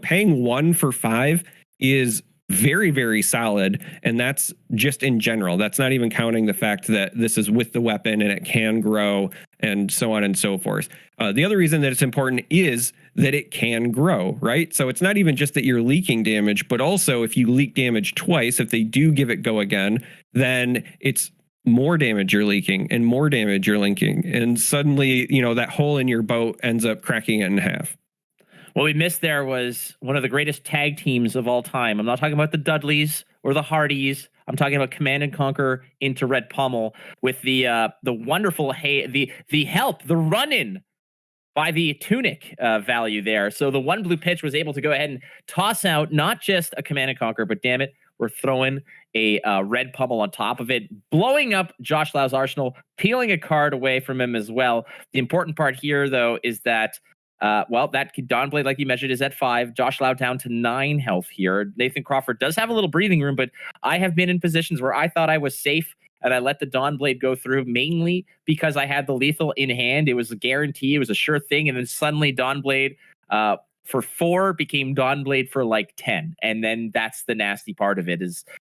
paying 1 for 5 is very, very solid. And that's just in general. That's not even counting the fact that this is with the weapon and it can grow and so on and so forth. The other reason that it's important is that it can grow, right? So it's not even just that you're leaking damage, but also if you leak damage twice, if they do give it go again, then it's more damage you're leaking and more damage you're linking. And suddenly, that hole in your boat ends up cracking it in half. What we missed there was one of the greatest tag teams of all time. I'm not talking about the Dudleys or the Hardys. I'm talking about Command and Conquer into Red Pommel with the wonderful the help, the run-in by the Tunic value there. So the 1 blue pitch was able to go ahead and toss out not just a Command and Conquer, but damn it, we're throwing a Red Pommel on top of it, blowing up Josh Lau's arsenal, peeling a card away from him as well. The important part here, though, is that that Dawnblade, like you mentioned, is at 5. Josh Lau down to 9 health here. Nathan Crawford does have a little breathing room, but I have been in positions where I thought I was safe and I let the Dawnblade go through mainly because I had the lethal in hand. It was a guarantee. It was a sure thing. And then suddenly Dawnblade for 4 became Dawnblade for like 10. And then that's the nasty part of it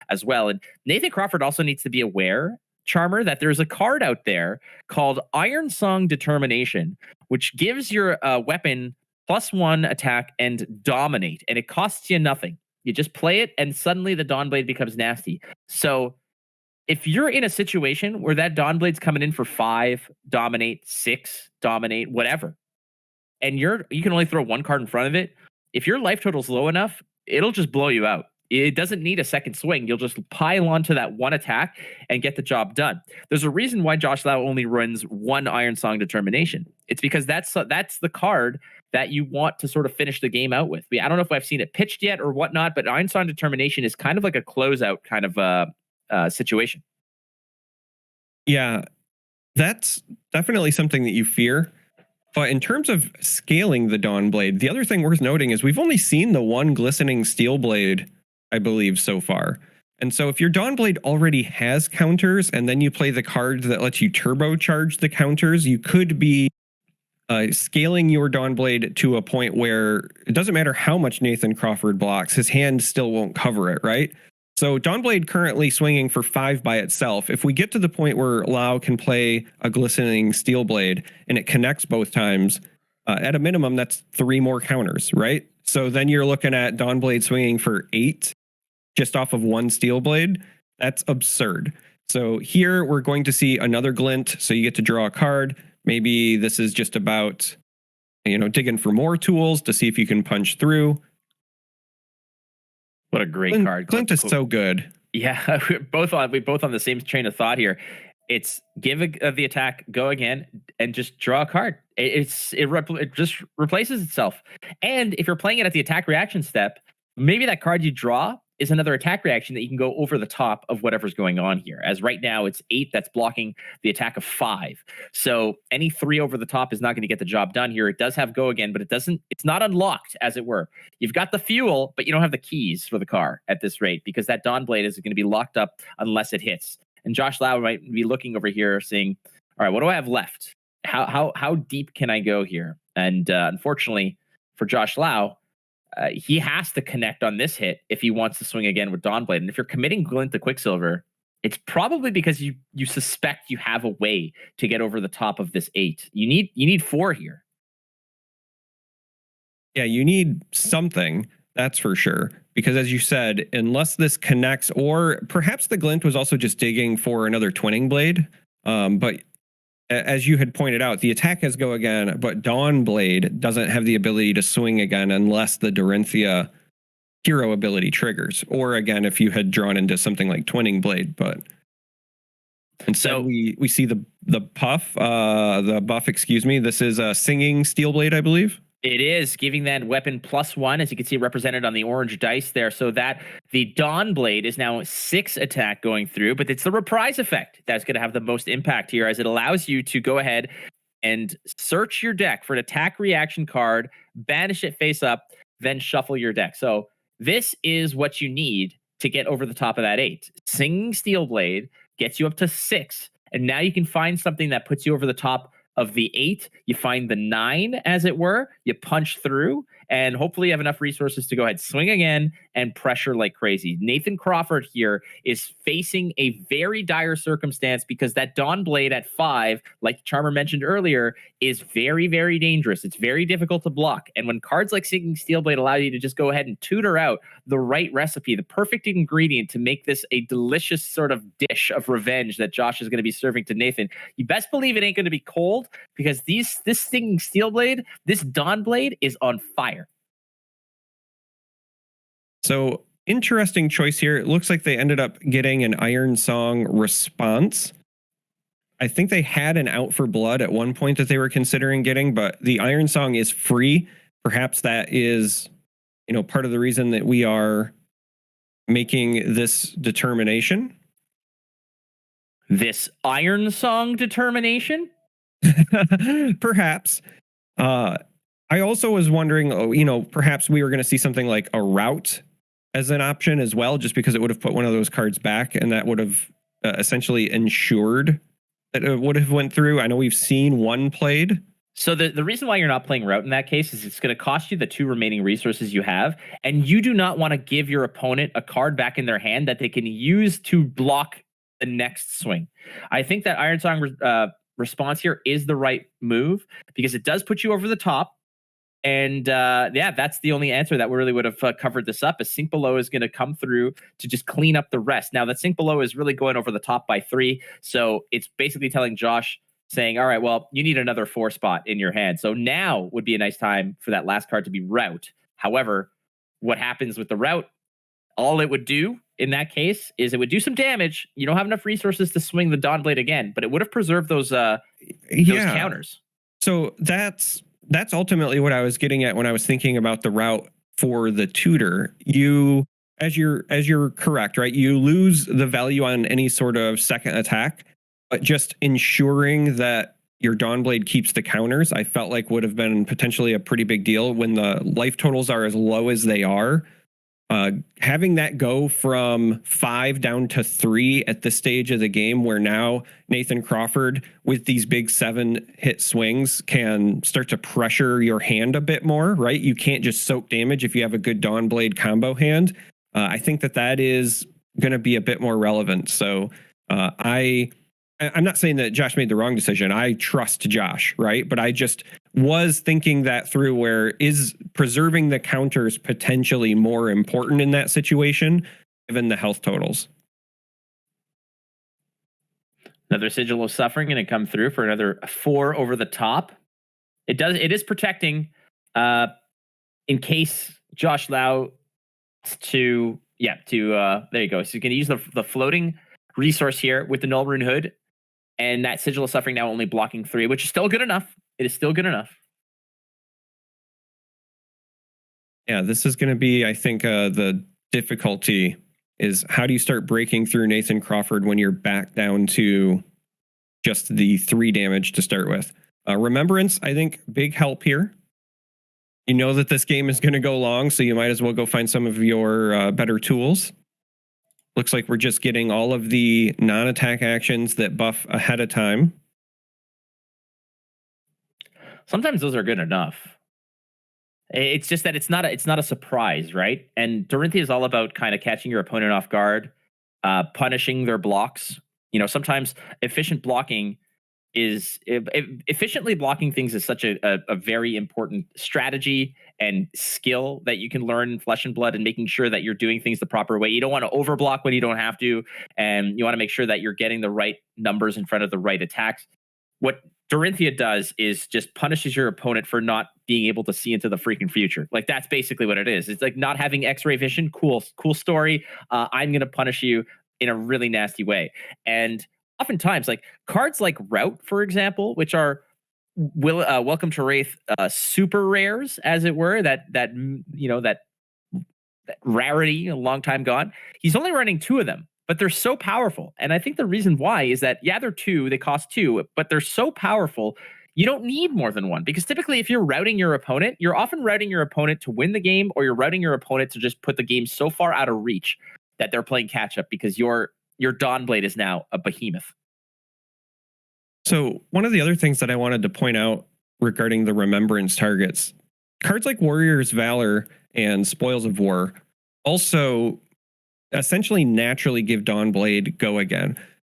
as well. And Nathan Crawford also needs to be aware, Charmer, that there's a card out there called Iron Song Determination, which gives your weapon +1 attack and dominate, and it costs you nothing. You just play it, and suddenly the Dawnblade becomes nasty. So if you're in a situation where that Dawnblade's coming in for 5, dominate, 6, dominate, whatever, and you can only throw 1 card in front of it, if your life total's low enough, it'll just blow you out. It doesn't need a second swing. You'll just pile onto that 1 attack and get the job done. There's a reason why Josh Lau only runs 1 Iron Song Determination. It's because that's the card that you want to sort of finish the game out with. I don't know if I've seen it pitched yet or whatnot, but Iron Song Determination is kind of like a closeout kind of situation. Yeah, that's definitely something that you fear. But in terms of scaling the Dawnblade, the other thing worth noting is we've only seen the 1 glistening steel blade, I believe, so far. And so if your Dawnblade already has counters and then you play the card that lets you turbocharge the counters, you could be scaling your Dawnblade to a point where it doesn't matter how much Nathan Crawford blocks, his hand still won't cover it, right? So Dawnblade currently swinging for 5 by itself. If we get to the point where Lau can play a glistening steel blade and it connects both times, at a minimum, that's 3 more counters, right? So then you're looking at Dawnblade swinging for 8 just off of 1 steel blade. That's absurd. So here we're going to see another glint. So you get to draw a card. Maybe this is just about, digging for more tools to see if you can punch through. What a great card. Glint is so good. Yeah, we're both on the same train of thought here. It's give the attack, go again, and just draw a card. It just replaces itself. And if you're playing it at the attack reaction step, maybe that card you draw is another attack reaction that you can go over the top of whatever's going on here. As right now, it's 8 that's blocking the attack of 5. So any 3 over the top is not going to get the job done here. It does have go again, but it's not unlocked, as it were. You've got the fuel, but you don't have the keys for the car at this rate, because that Dawn Blade is going to be locked up unless it hits. And Josh Lau might be looking over here saying, all right, what do I have left? How deep can I go here? And unfortunately for Josh Lau, he has to connect on this hit if he wants to swing again with Dawn Blade. And if you're committing Glint to Quicksilver, it's probably because you suspect you have a way to get over the top of this 8. You need 4 here. Yeah, you need something, that's for sure. Because as you said, unless this connects, or perhaps the Glint was also just digging for another Twinning Blade. But as you had pointed out, the attack has go again, but Dawn Blade doesn't have the ability to swing again unless the Dorinthia hero ability triggers. Or again, if you had drawn into something like Twinning Blade, but instead we see the buff, excuse me. This is a Singing Steel Blade, I believe. It is giving that weapon +1, as you can see represented on the orange dice there. So that the Dawn Blade is now 6 attack going through, but it's the reprise effect that's going to have the most impact here, as it allows you to go ahead and search your deck for an attack reaction card, banish it face up, then shuffle your deck. So this is what you need to get over the top of that 8. Singing Steel Blade gets you up to 6, and now you can find something that puts you over the top of the 8. You find the 9, as it were, you punch through, and hopefully you have enough resources to go ahead, swing again, and pressure like crazy. Nathan Crawford here is facing a very dire circumstance, because that Dawn Blade at 5, like Charmer mentioned earlier, is very, very dangerous. It's very difficult to block. And when cards like Singing Steel Blade allow you to just go ahead and tutor out the right recipe, the perfect ingredient to make this a delicious sort of dish of revenge that Josh is going to be serving to Nathan, you best believe it ain't going to be cold, because this Singing Steel Blade, this Dawn Blade, is on fire. So interesting choice here. It looks like they ended up getting an Iron Song response. I think they had an Out for Blood at one point that they were considering getting, but the Iron Song is free. Perhaps that is, part of the reason that we are making this determination. This Iron Song determination? Perhaps. I also was wondering, perhaps we were going to see something like a route as an option as well, just because it would have put one of those cards back, and that would have essentially ensured that it would have went through. I know we've seen one played. So the reason why you're not playing route in that case is it's going to cost you the 2 remaining resources you have, and you do not want to give your opponent a card back in their hand that they can use to block the next swing. I think that Iron Song response here is the right move, because it does put you over the top. And that's the only answer that we really would have covered this up. A Sink Below is going to come through to just clean up the rest. Now, that Sink Below is really going over the top by 3. So it's basically telling Josh, saying, all right, well, you need another 4 spot in your hand. So now would be a nice time for that last card to be Route. However, what happens with the Route, all it would do in that case is it would do some damage. You don't have enough resources to swing the Dawn Blade again, but it would have preserved those counters. So that's ultimately what I was getting at when I was thinking about the route for the tutor. You, as you're correct, right? You lose the value on any sort of second attack, but just ensuring that your Dawn Blade keeps the counters, I felt like would have been potentially a pretty big deal when the life totals are as low as they are. Having that go from 5 down to 3 at this stage of the game, where now Nathan Crawford with these big 7-hit swings can start to pressure your hand a bit more, right? You can't just soak damage if you have a good Dawn Blade combo hand. I think that is going to be a bit more relevant. So I'm not saying that Josh made the wrong decision. I trust Josh, right? But I just was thinking that through, where is preserving the counters potentially more important in that situation, given the health totals. Another Sigil of Suffering going to come through for another 4 over the top. It is protecting in case Josh Lau there you go. So you can use the floating resource here with the Null Rune Hood. And that Sigil of Suffering now only blocking 3, which is still good enough. It is still good enough. Yeah, this is going to be, I think, the difficulty is how do you start breaking through Nathan Crawford when you're back down to just the 3 damage to start with. Remembrance, I think, big help here. You know that this game is going to go long, so you might as well go find some of your better tools. Looks like we're just getting all of the non-attack actions that buff ahead of time. Sometimes those are good enough. It's just that it's not a surprise, right? And Dorinthia is all about kind of catching your opponent off guard, punishing their blocks. Sometimes efficient blocking is efficiently blocking things is such a very important strategy and skill that you can learn in Flesh and Blood, and making sure that you're doing things the proper way. You don't want to overblock when you don't have to, and you want to make sure that you're getting the right numbers in front of the right attacks. What Dorinthia does is just punishes your opponent for not being able to see into the freaking future. Like, that's basically what it is. It's like not having X-ray vision. Cool story. I'm going to punish you in a really nasty way. And oftentimes, like cards like Route, for example, which are Welcome to Wraith super rares, as it were, that rarity a long time gone. He's only running 2 of them, but they're so powerful. And I think the reason why is that, yeah, they're 2, they cost 2, but they're so powerful, you don't need more than 1. Because typically, if you're routing your opponent, you're often routing your opponent to win the game, or you're routing your opponent to just put the game so far out of reach that they're playing catch up because your Dawnblade is now a behemoth. So one of the other things that I wanted to point out regarding the Remembrance targets, cards like Warrior's Valor and Spoils of War also essentially naturally give Dawnblade go again.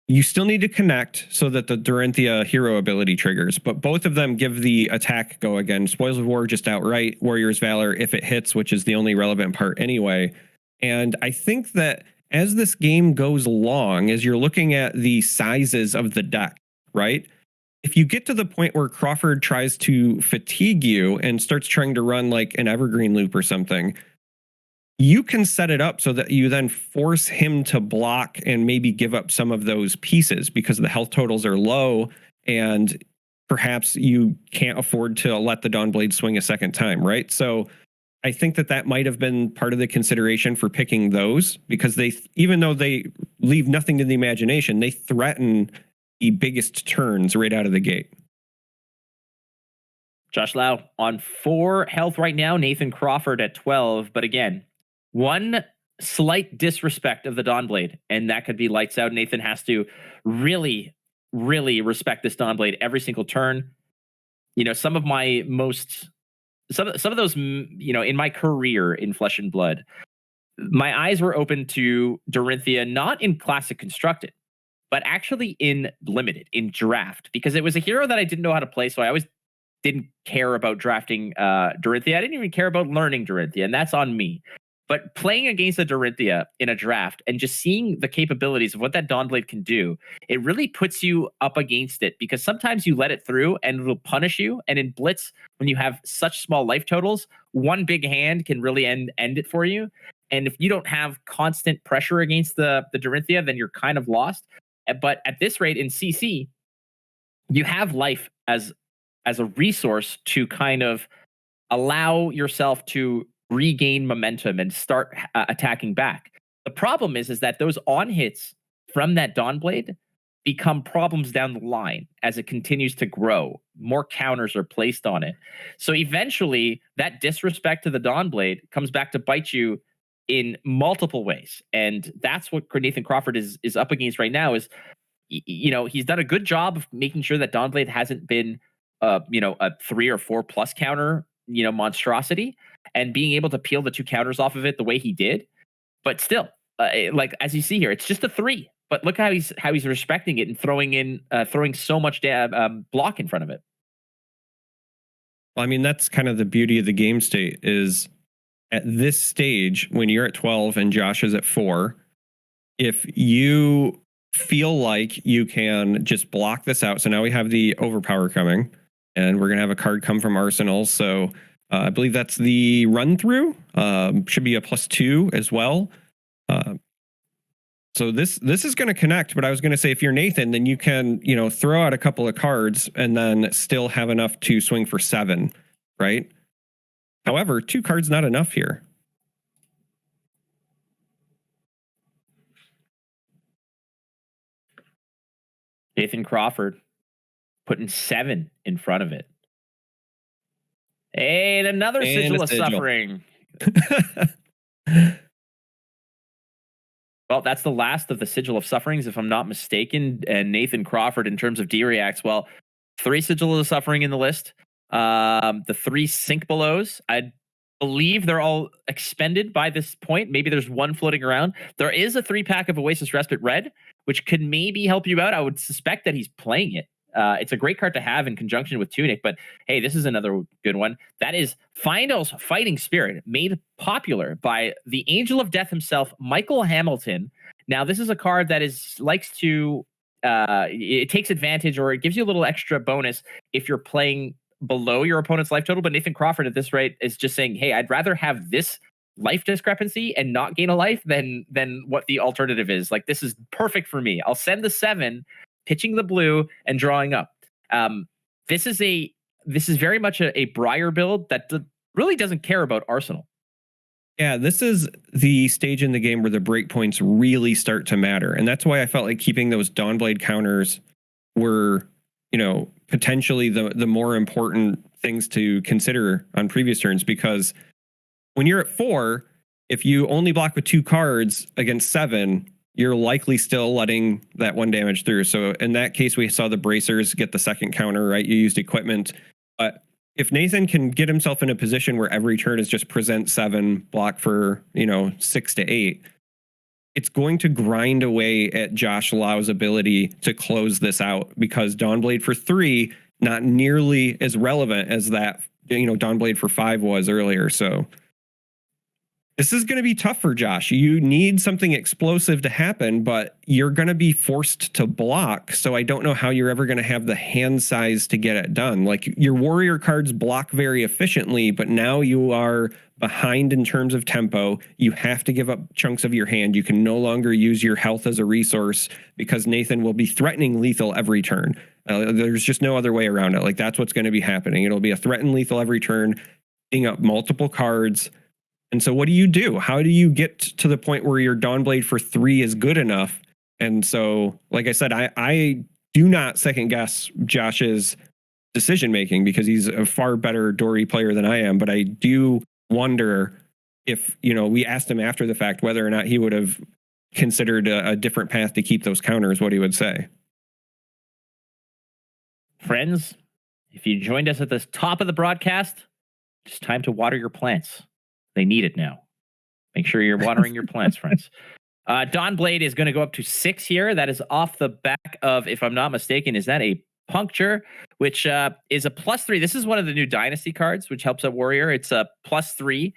You still need to connect so that the Dorinthia hero ability triggers, but both of them give the attack go again. Spoils of War just outright, Warrior's Valor if it hits, which is the only relevant part anyway. And I think that as this game goes along, as you're looking at the sizes of the deck, right? If you get to the point where Crawford tries to fatigue you and starts trying to run like an evergreen loop or something, you can set it up so that you then force him to block and maybe give up some of those pieces because the health totals are low and perhaps you can't afford to let the Dawnblade swing a second time, right? So I think that might have been part of the consideration for picking those, because they, even though they leave nothing to the imagination, they threaten the biggest turns right out of the gate. Josh Lau on 4 health right now. Nathan Crawford at 12. But again, one slight disrespect of the Dawnblade, and that could be lights out. Nathan has to really, really respect this Dawnblade every single turn. Some of those, in my career in Flesh and Blood, my eyes were open to Dorinthia, not in Classic Constructed, but actually in Limited, in Draft, because it was a hero that I didn't know how to play, so I always didn't care about drafting Dorinthia. I didn't even care about learning Dorinthia, and that's on me. But playing against a Dorinthia in a draft and just seeing the capabilities of what that Dawnblade can do, it really puts you up against it, because sometimes you let it through and it'll punish you. And in Blitz, when you have such small life totals, one big hand can really end it for you. And if you don't have constant pressure against the Dorinthia, then you're kind of lost. But at this rate in CC, you have life as a resource to kind of allow yourself to regain momentum and start attacking back. The problem is that those on hits from that Dawnblade become problems down the line as it continues to grow. More counters are placed on it. So eventually that disrespect to the Dawnblade comes back to bite you in multiple ways. And that's what Nathan Crawford is up against right now. Is, he's done a good job of making sure that Dawnblade hasn't been a 3 or 4 plus counter, monstrosity, and being able to peel the 2 counters off of it the way he did. But still, like as you see here, it's just a 3. But look how he's respecting it and throwing so much block in front of it. Well, I mean, that's kind of the beauty of the game state, is at this stage, when you're at 12 and Josh is at 4, if you feel like you can just block this out. So now we have the Overpower coming, and we're going to have a card come from Arsenal. So I believe that's the run through. Should be a +2 as well. So this is going to connect, but I was going to say, if you're Nathan, then you can, throw out a couple of cards and then still have enough to swing for 7, right? However, 2 cards not enough here. Nathan Crawford putting 7 in front of it. Hey, another And sigil a of sigil. suffering. Well, that's the last of the sigil of sufferings, if I'm not mistaken. And Nathan Crawford, in terms of D reacts, well, 3 sigil of suffering in the list. The 3 sink belows. I believe they're all expended by this point. Maybe there's one floating around. There is a 3-pack of Oasis Respite Red, which could maybe help you out. I would suspect that he's playing it. It's a great card to have in conjunction with Tunic, but hey, this is another good one. That is Final's Fighting Spirit, made popular by the Angel of Death himself, Michael Hamilton. Now, this is a card that likes to it takes advantage, or it gives you a little extra bonus if you're playing below your opponent's life total. But Nathan Crawford at this rate is just saying, hey, I'd rather have this life discrepancy and not gain a life than what the alternative is. Like, this is perfect for me. I'll send the 7, pitching the blue and drawing up. This is very much a Briar build that really doesn't care about Arsenal. Yeah, this is the stage in the game where the breakpoints really start to matter. And that's why I felt like keeping those Dawnblade counters were, potentially the more important things to consider on previous turns, because when you're at 4, if you only block with 2 cards against 7, you're likely still letting that 1 damage through. So in that case, we saw the bracers get the second counter, right? You used equipment. But if Nathan can get himself in a position where every turn is just present 7, block for, 6 to 8, it's going to grind away at Josh Lau's ability to close this out, because Dawnblade for 3, not nearly as relevant as that, Dawnblade for 5 was earlier. So this is going to be tough for Josh. You need something explosive to happen, but you're going to be forced to block. So I don't know how you're ever going to have the hand size to get it done. Like, your warrior cards block very efficiently, but now you are behind in terms of tempo. You have to give up chunks of your hand. You can no longer use your health as a resource, because Nathan will be threatening lethal every turn. There's just no other way around it. Like, that's what's going to be happening. It'll be a threaten lethal every turn, picking up multiple cards. And so what do? How do you get to the point where your Dawnblade for 3 is good enough? And so, like I said, I do not second guess Josh's decision making, because he's a far better Dory player than I am. But I do wonder if, we asked him after the fact whether or not he would have considered a different path to keep those counters, what he would say. Friends, if you joined us at the top of the broadcast, it's time to water your plants. They need it now. Make sure you're watering your plants, friends. Dawnblade is going to go up to 6 here. That is off the back of, if I'm not mistaken, is that a Puncture, which is a +3. This is one of the new Dynasty cards, which helps a warrior. It's a +3,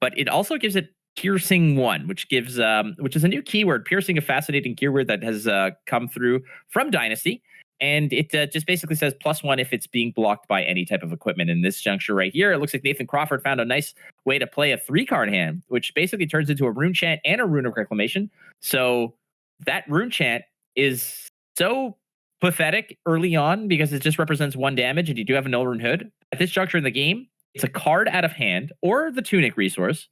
but it also gives it Piercing 1, which is a new keyword. Piercing, a fascinating keyword that has come through from Dynasty. And it just basically says +1 if it's being blocked by any type of equipment. In this juncture right here, it looks like Nathan Crawford found a nice way to play a 3-card hand, which basically turns into a Rune Chant and a Rune of Reclamation. So that Rune Chant is so pathetic early on, because it just represents 1 damage, and you do have a Null Rune Hood. At this juncture in the game, it's a card out of hand or the Tunic resource.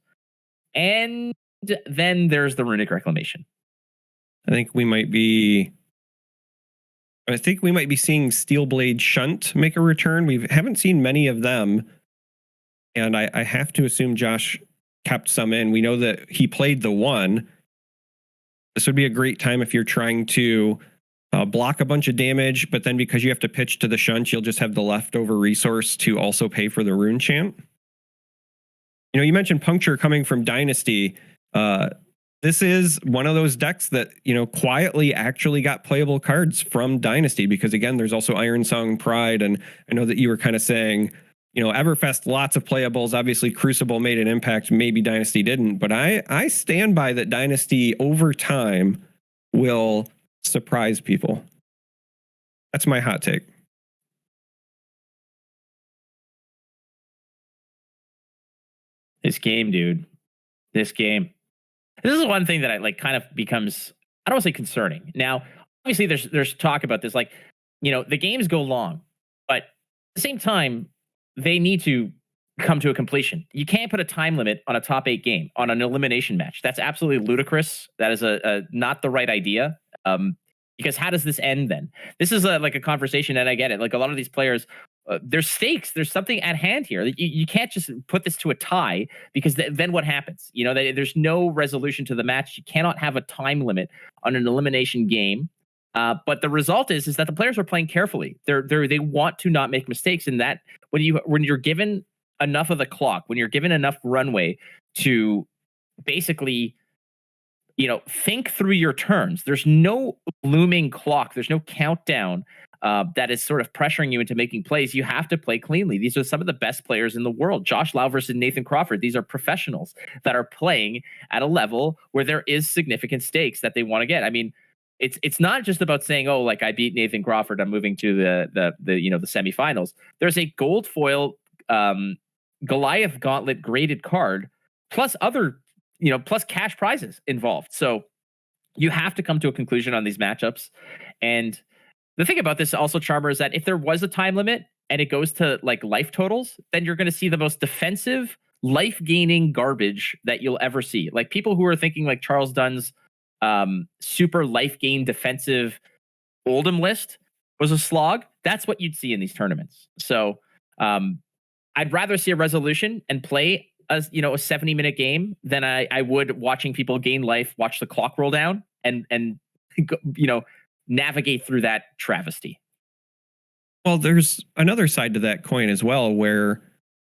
And then there's the Runic Reclamation. I think we might be seeing Steelblade Shunt make a return. We haven't seen many of them, and I have to assume Josh kept some in. We know that he played the 1. This would be a great time if you're trying to block a bunch of damage, but then because you have to pitch to the Shunt, you'll just have the leftover resource to also pay for the Rune Chant. You mentioned Puncture coming from Dynasty. This is one of those decks that, quietly actually got playable cards from Dynasty, because, again, there's also Iron Song Pride. And I know that you were kind of saying, Everfest, lots of playables. Obviously, Crucible made an impact. Maybe Dynasty didn't. But I stand by that Dynasty over time will surprise people. That's my hot take. This game, dude. This game. This is one thing that I kind of becomes, I don't want to say concerning. Now, obviously there's talk about this, the games go long, but at the same time, they need to come to a completion. You can't put a time limit on a top 8 game on an elimination match. That's absolutely ludicrous. That is a not the right idea. Because how does this end then? This is like a conversation, and I get it. Like a lot of these players, there's stakes. There's something at hand here. You can't just put this to a tie because then what happens? There's no resolution to the match. You cannot have a time limit on an elimination game. But the result is that the players are playing carefully. They want to not make mistakes, and that when you're given enough of the clock, when you're given enough runway to basically think through your turns. There's no looming clock. There's no countdown that is sort of pressuring you into making plays. You have to play cleanly. These are some of the best players in the world. Josh Lau versus Nathan Crawford. These are professionals that are playing at a level where there is significant stakes that they want to get. I mean, it's not just about saying, oh, like I beat Nathan Crawford, I'm moving to the semifinals. There's a gold foil Goliath Gauntlet graded card plus other plus cash prizes involved. So you have to come to a conclusion on these matchups. And the thing about this also, Charmer, is that if there was a time limit and it goes to like life totals, then you're going to see the most defensive, life gaining garbage that you'll ever see. Like people who are thinking like Charles Dunn's super life gain defensive Oldham list was a slog. That's what you'd see in these tournaments. So I'd rather see a resolution and play a 70-minute game than I would watching people gain life, watch the clock roll down, and navigate through that travesty. Well, there's another side to that coin as well, where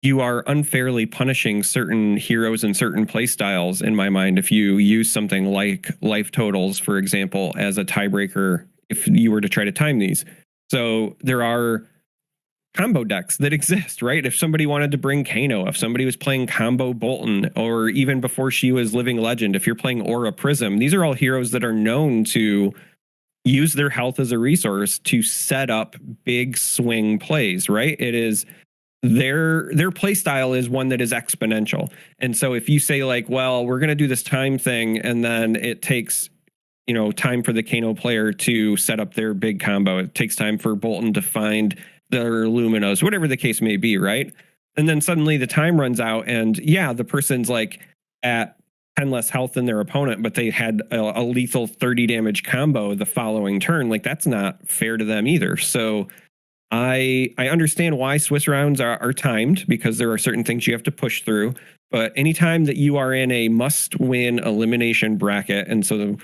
you are unfairly punishing certain heroes and certain play styles, in my mind, if you use something like life totals, for example, as a tiebreaker, if you were to try to time these. So there are combo decks that exist, right? If somebody wanted to bring Kano, if somebody was playing combo Bolton, or even before she was Living Legend, if you're playing Aura Prism, these are all heroes that are known to use their health as a resource to set up big swing plays, right? It is their play style is one that is exponential. And so if you say like, well, we're going to do this time thing, and then it takes time for the Kano player to set up their big combo, it takes time for Bolton to find their Luminos, whatever the case may be, right? And then suddenly the time runs out, and the person's like at 10 less health than their opponent, but they had a lethal 30 damage combo the following turn. Like, that's not fair to them either. So I understand why Swiss rounds are timed, because there are certain things you have to push through. But anytime that you are in a must-win elimination bracket, and so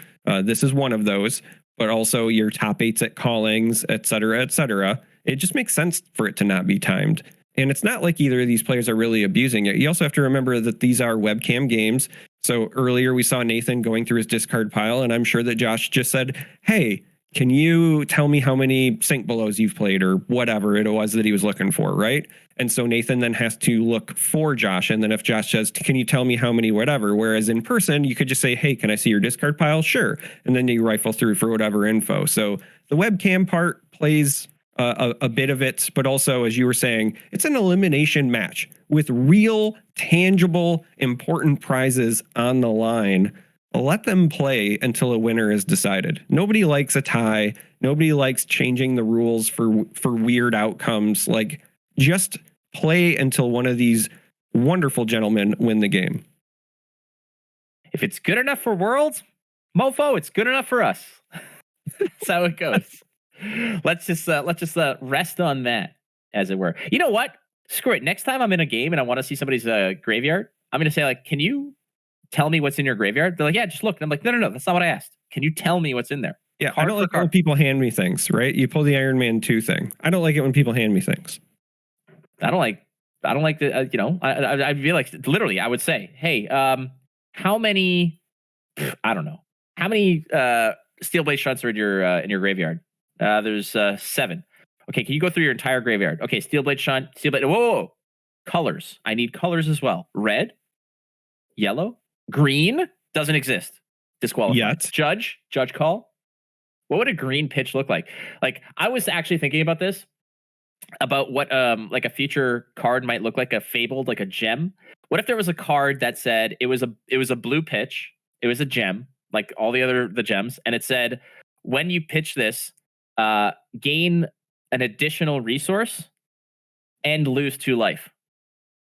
this is one of those, but also your top 8s at callings, et cetera, it just makes sense for it to not be timed. And it's not like either of these players are really abusing it. You also have to remember that these are webcam games. So earlier we saw Nathan going through his discard pile, and I'm sure that Josh just said, hey, can you tell me how many Sync Belows you've played, or whatever it was that he was looking for, right? And so Nathan then has to look for Josh. And then if Josh says, can you tell me how many whatever? Whereas in person, you could just say, hey, can I see your discard pile? Sure. And then you rifle through for whatever info. So the webcam part plays a bit of it, but also, as you were saying, it's an elimination match with real, tangible, important prizes on the line. Let them play until a winner is decided. Nobody likes a tie. Nobody likes changing the rules for weird outcomes. Like, just play until one of these wonderful gentlemen win the game. If it's good enough for Worlds, mofo, it's good enough for us. That's how it goes. Let's just rest on that, as it were. You know what? Screw it. Next time I'm in a game and I want to see somebody's graveyard, I'm going to say, like, can you tell me what's in your graveyard? They're like, yeah, just look. And I'm like, no, that's not what I asked. Can you tell me what's in there? Yeah, I don't like when people hand me things, right? You pull the Iron Man 2 thing. I don't like it when people hand me things. I don't like the, I feel like literally I would say, hey, how many, I don't know, how many Steel Blade Shunts are in your graveyard? There's 7. Okay, can you go through your entire graveyard? Okay, Steel Blade Shunt, Steel Blade. Whoa. Colors. I need colors as well. Red, yellow, green doesn't exist. Disqualified. Yet. Judge call. What would a green pitch look like? Like, I was actually thinking about this, about what like a future card might look like, a fabled, like a gem. What if there was a card that said it was a blue pitch, it was a gem, like all the gems, and it said, when you pitch this, gain an additional resource and lose 2 life.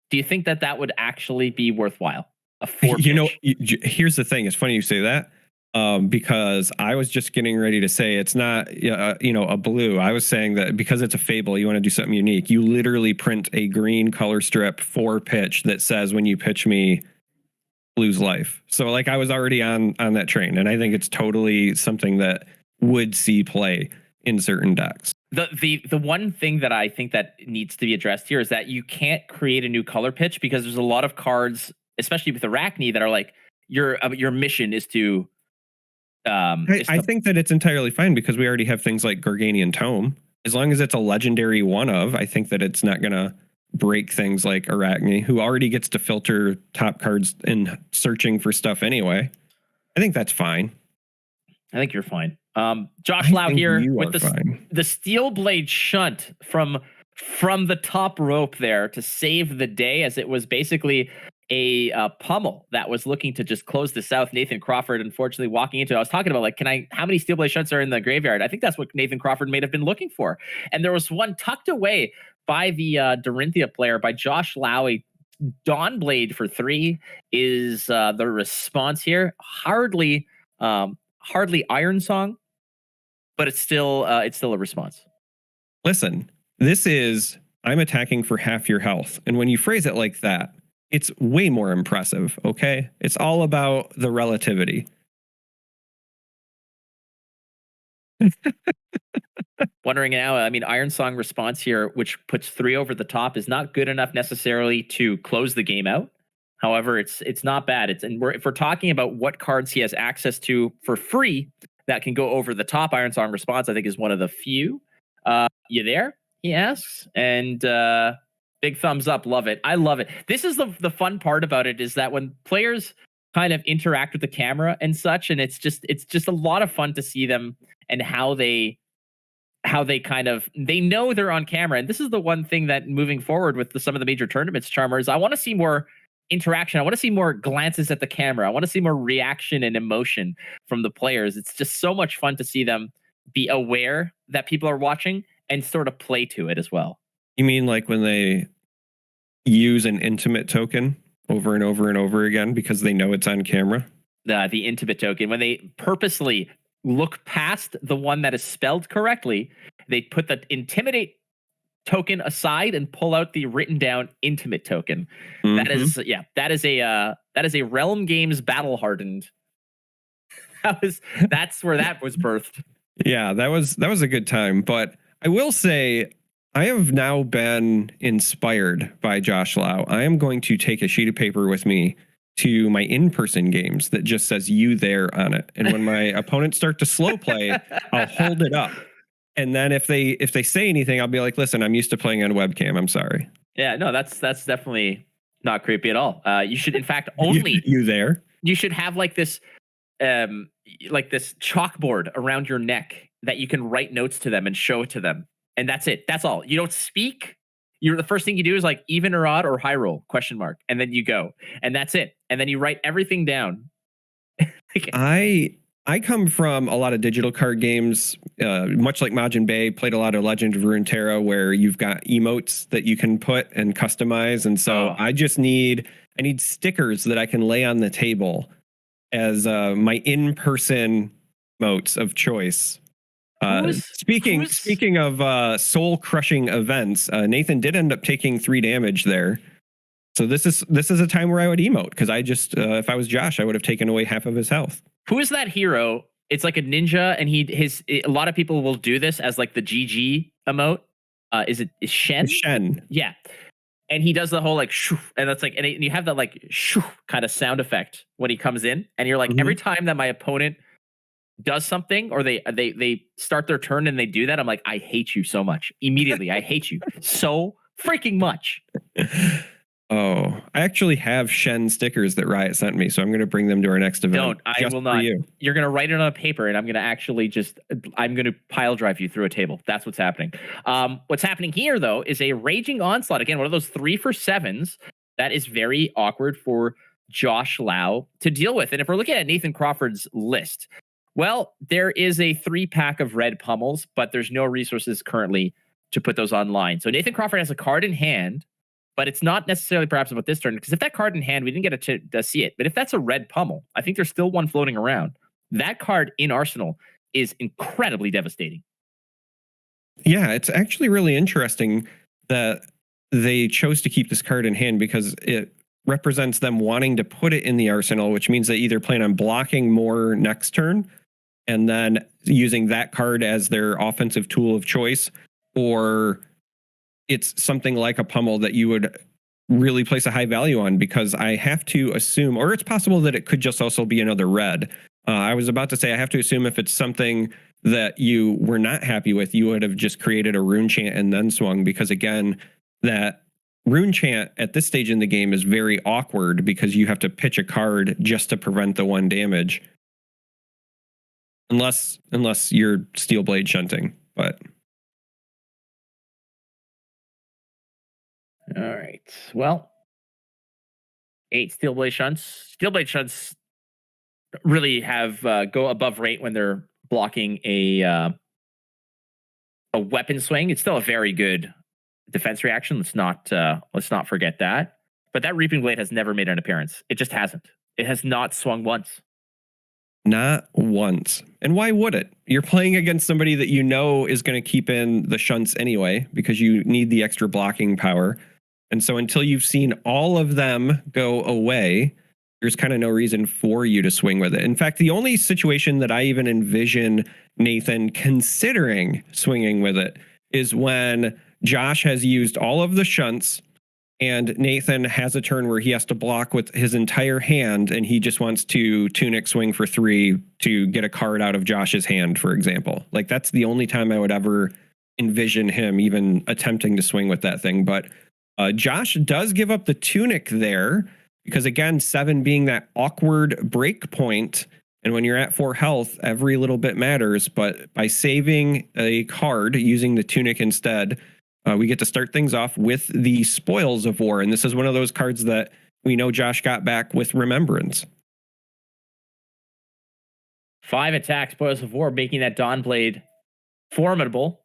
Do you think that would actually be worthwhile? A 4 pitch? Here's the thing. It's funny you say that. because I was just getting ready to say it's not, a blue. I was saying that because it's a Fable, you want to do something unique. You literally print a green color strip for pitch that says when you pitch me, lose life. So like I was already on that train, and I think it's totally something that would see play in certain decks. The one thing that I think that needs to be addressed here is that you can't create a new color pitch because there's a lot of cards, especially with Arachne, that are like your mission is to. I think that it's entirely fine because we already have things like Garganian Tome. As long as it's a legendary one of, I think that it's not gonna break things like Arachne, who already gets to filter top cards in searching for stuff anyway. I think that's fine. I think you're fine. Josh Lau here with the steel blade shunt from the top rope there to save the day, as it was basically a pummel that was looking to just close this out. Nathan Crawford, unfortunately, walking into it. I was talking about how many steel blade shunts are in the graveyard? I think that's what Nathan Crawford may have been looking for. And there was one tucked away by the Dorinthia player, by Josh Lau. A Dawn Blade for 3 is the response here. Hardly Iron Song, but it's still a response. Listen, I'm attacking for half your health. And when you phrase it like that, it's way more impressive, okay? It's all about the relativity. Wondering now, I mean, Iron Song response here, which puts 3 over the top, is not good enough necessarily to close the game out. However, it's not bad. If we're talking about what cards he has access to for free that can go over the top, Iron Song response, I think, is one of the few. You there? He asks. And big thumbs up. Love it. I love it. This is the fun part about it, is that when players kind of interact with the camera and such, and it's just a lot of fun to see them and how they know they're on camera. And this is the one thing that moving forward with some of the major tournaments, Charmers, I want to see more interaction. I want to see more glances at the camera. I want to see more reaction and emotion from the players. It's just so much fun to see them be aware that people are watching and sort of play to it as well. You mean like when they use an intimate token over and over and over again because they know it's on camera? The intimate token, when they purposely look past the one that is spelled correctly, they put the intimidate token aside and pull out the written down intimate token. Mm-hmm. That is a Realm Games battle hardened. That's where that was birthed. Yeah, that was a good time. But I will say, I have now been inspired by Josh Lau. I am going to take a sheet of paper with me to my in-person games that just says "you there" on it. And when my opponents start to slow play, I'll hold it up. And then if they say anything, I'll be like, "Listen, I'm used to playing on webcam. I'm sorry." Yeah, no, that's definitely not creepy at all. You should, in fact, only you there. You should have like this chalkboard around your neck that you can write notes to them and show it to them. And that's it. That's all. You don't speak. The first thing you do is like even or odd or high roll ? And then you go, and that's it. And then you write everything down. I come from a lot of digital card games, much like Majin Bay. Played a lot of Legend of Runeterra, where you've got emotes that you can put and customize. And so I need stickers that I can lay on the table as my in-person emotes of choice. Speaking of soul-crushing events, Nathan did end up taking 3 damage there. So this is a time where I would emote, because I just if I was Josh, I would have taken away half of his health. Who is that hero? It's like a ninja, and a lot of people will do this as like the GG emote. Is Shen? It's Shen. Yeah. And he does the whole like shoo, and that's like, and you have that like shoo kind of sound effect when he comes in, and you're like, every time that my opponent does something or they start their turn and they do that, I'm like, I hate you so much. Immediately, I hate you so freaking much. Oh, I actually have Shen stickers that Riot sent me, so I'm going to bring them to our next event. I will not. You're going to write it on a paper, and I'm going to pile drive you through a table. That's what's happening. What's happening here, though, is a Raging Onslaught. Again, one of those 3-for-7s that is very awkward for Josh Lau to deal with. And if we're looking at Nathan Crawford's list, well, there is a 3-pack of red pummels, but there's no resources currently to put those online. So Nathan Crawford has a card in hand, but it's not necessarily perhaps about this turn, because if that card in hand, we didn't get to see it. But if that's a red pummel, I think there's still one floating around. that card in Arsenal is incredibly devastating. Yeah, it's actually really interesting that they chose to keep this card in hand because it represents them wanting to put it in the arsenal, which means they either plan on blocking more next turn and then using that card as their offensive tool of choice, or it's something like a pummel that you would really place a high value on, because I have to assume, or it's possible that it could just also be another red. I was about to say I have to assume if it's something that you were not happy with, you would have just created a rune chant and then swung, because again, that rune chant at this stage in the game is very awkward because you have to pitch a card just to prevent the 1 damage. Unless you're steel blade shunting, but all right. Well, 8 steel blade shunts. Steel blade shunts really have go above rate when they're blocking a weapon swing. It's still a very good defense reaction. Let's not forget that. But that Reaping Blade has never made an appearance. It just hasn't. It has not swung once. Not once. And why would it? You're playing against somebody that you know is going to keep in the shunts anyway, because you need the extra blocking power. And so until you've seen all of them go away, there's kind of no reason for you to swing with it. In fact, the only situation that I even envision Nathan considering swinging with it is when Josh has used all of the shunts and Nathan has a turn where he has to block with his entire hand and he just wants to tunic swing for 3 to get a card out of Josh's hand, for example. Like, that's the only time I would ever envision him even attempting to swing with that thing. But Josh does give up the tunic there because, again, 7 being that awkward break point. And when you're at 4 health, every little bit matters. But by saving a card using the tunic instead, we get to start things off with the Spoils of War. And this is one of those cards that we know Josh got back with Remembrance. 5 attack, Spoils of War, making that Dawn Blade formidable.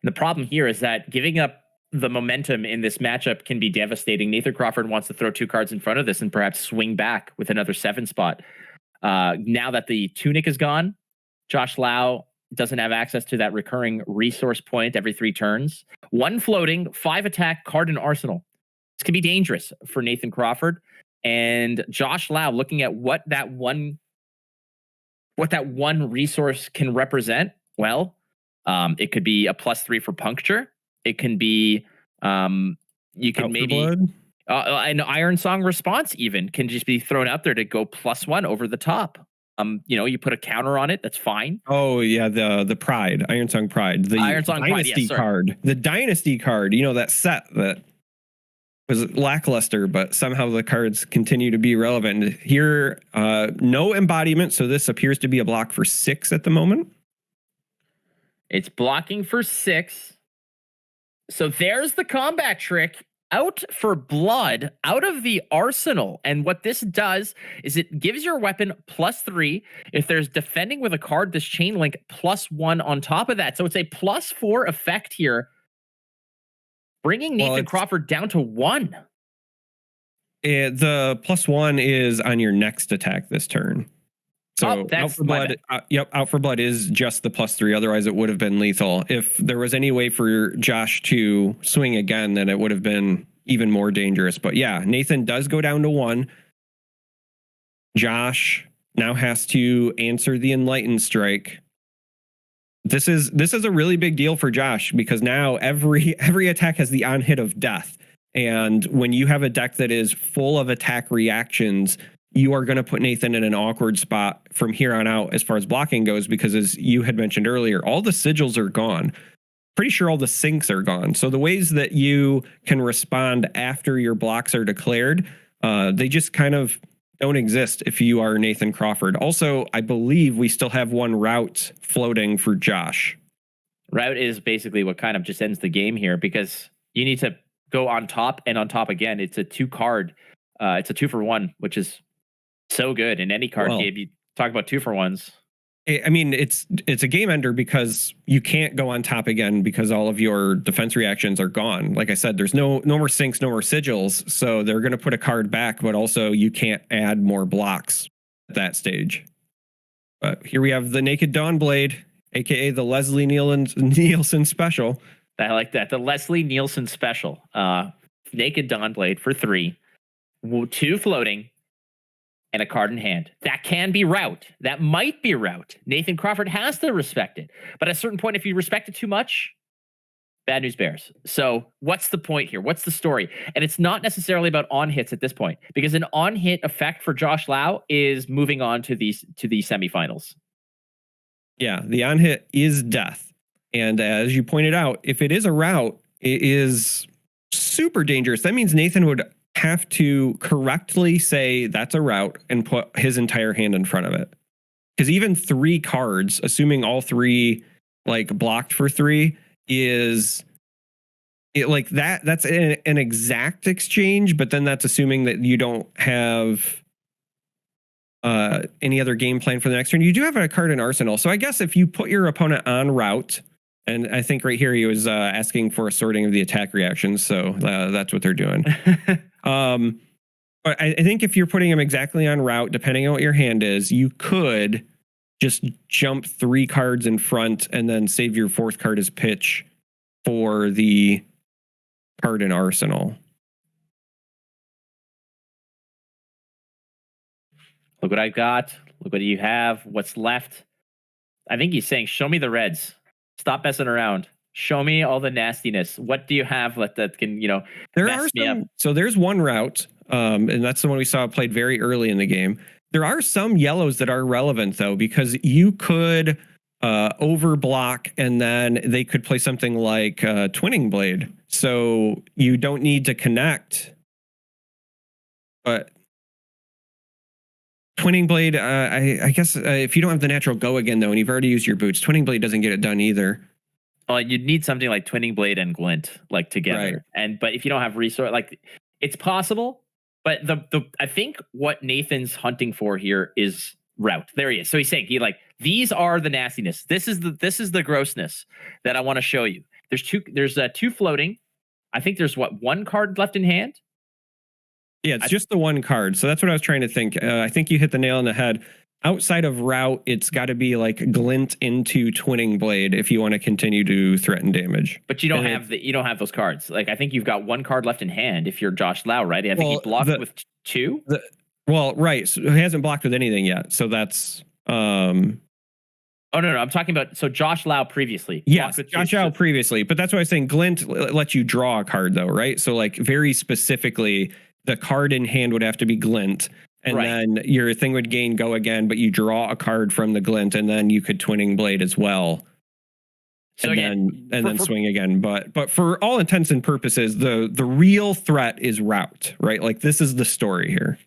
The problem here is that giving up the momentum in this matchup can be devastating. Nathan Crawford wants to throw 2 cards in front of this and perhaps swing back with another 7 spot. Now that the tunic is gone, Josh Lau doesn't have access to that recurring resource point every 3 turns. 1 floating, 5 attack card in arsenal. This can be dangerous for Nathan Crawford. And Josh Lau, looking at what that one resource can represent, well, it could be a +3 for puncture. It can be you can maybe an Iron Song response even can just be thrown out there to go +1 over the top. You put a counter on it, that's fine. Oh yeah, the Pride, Iron Song Pride, the Iron Song Dynasty Pride, card, the Dynasty card. That set that was lackluster, but somehow the cards continue to be relevant. Here, no embodiment, so this appears to be a block for 6 at the moment. It's blocking for 6. So there's the combat trick. Out for blood out of the arsenal. And what this does is it gives your weapon +3. If there's defending with a card, this chain link +1 on top of that. So it's a +4 effect here, bringing Nathan Crawford down to 1. The +1 is on your next attack this turn. So out for blood. Out for blood is just the +3. Otherwise, it would have been lethal. If there was any way for Josh to swing again, then it would have been even more dangerous. But yeah, Nathan does go down to 1. Josh now has to answer the Enlightened Strike. This is a really big deal for Josh because now every attack has the on hit of death. And when you have a deck that is full of attack reactions, you are going to put Nathan in an awkward spot from here on out as far as blocking goes, because as you had mentioned earlier, all the sigils are gone. Pretty sure all the sinks are gone. So the ways that you can respond after your blocks are declared, they just kind of don't exist if you are Nathan Crawford. Also, I believe we still have 1 route floating for Josh. Route is basically what kind of just ends the game here, because you need to go on top and on top again. It's a 2 card. It's a 2 for 1, which is so good in any card game. You talk about 2 for 1s. I mean, it's a game ender because you can't go on top again because all of your defense reactions are gone. Like I said, there's no more sinks, no more sigils. So they're going to put a card back, but also you can't add more blocks at that stage. But here we have the Naked Dawnblade, aka the Leslie Nielsen special. I like that. The Leslie Nielsen special. Naked Dawnblade for 3, 2 floating, and a card in hand. That can be route. That might be route. Nathan Crawford has to respect it. But at a certain point, if you respect it too much, bad news bears. So what's the point here? What's the story? And it's not necessarily about on hits at this point, because an on hit effect for Josh Lau is moving on to the semifinals. Yeah, the on hit is death. And as you pointed out, if it is a route, it is super dangerous. That means Nathan would have to correctly say that's a route and put his entire hand in front of it. Because even 3 cards, assuming all 3 like blocked for 3, is it like that's an exact exchange, but then that's assuming that you don't have any other game plan for the next turn. You do have a card in arsenal. So I guess if you put your opponent on route, and I think right here he was asking for a sorting of the attack reactions. So that's what they're doing. But I think if you're putting him exactly on route, depending on what your hand is, you could just jump 3 cards in front and then save your 4th card as pitch for the card in arsenal. Look what I got. Look what you have. What's left? I think he's saying, show me the reds. Stop messing around. Show me all the nastiness. What do you have that can, there mess are me up? So there's one route, and that's the one we saw played very early in the game. There are some yellows that are relevant, though, because you could overblock, and then they could play something like Twinning Blade. So you don't need to connect. But Twinning Blade, I guess if you don't have the natural go again, though, and you've already used your boots, Twinning Blade doesn't get it done either. You'd need something like Twinning Blade and Glint like together. Right. But if you don't have resource, like it's possible. But I think what Nathan's hunting for here is route. There he is. So he's saying these are the nastiness. This is the grossness that I want to show you. There's 2 floating. I think there's 1 card left in hand. Yeah, it's just the 1 card. So that's what I was trying to think. I think you hit the nail on the head. Outside of route, it's got to be like Glint into Twinning Blade if you want to continue to threaten damage. But you don't have those cards. Like I think you've got 1 card left in hand if you're Josh Lau, right? I think he blocked with 2. Right. So he hasn't blocked with anything yet. So that's Oh no, I'm talking about Josh Lau previously. Yes, Josh Lau previously. But that's why I was saying Glint lets you draw a card though, right? So like very specifically, the card in hand would have to be Glint. And then your thing would gain go again, but you draw a card from the Glint, and then you could Twinning Blade as well. So then swing again. But for all intents and purposes, the real threat is route, right? Like this is the story here.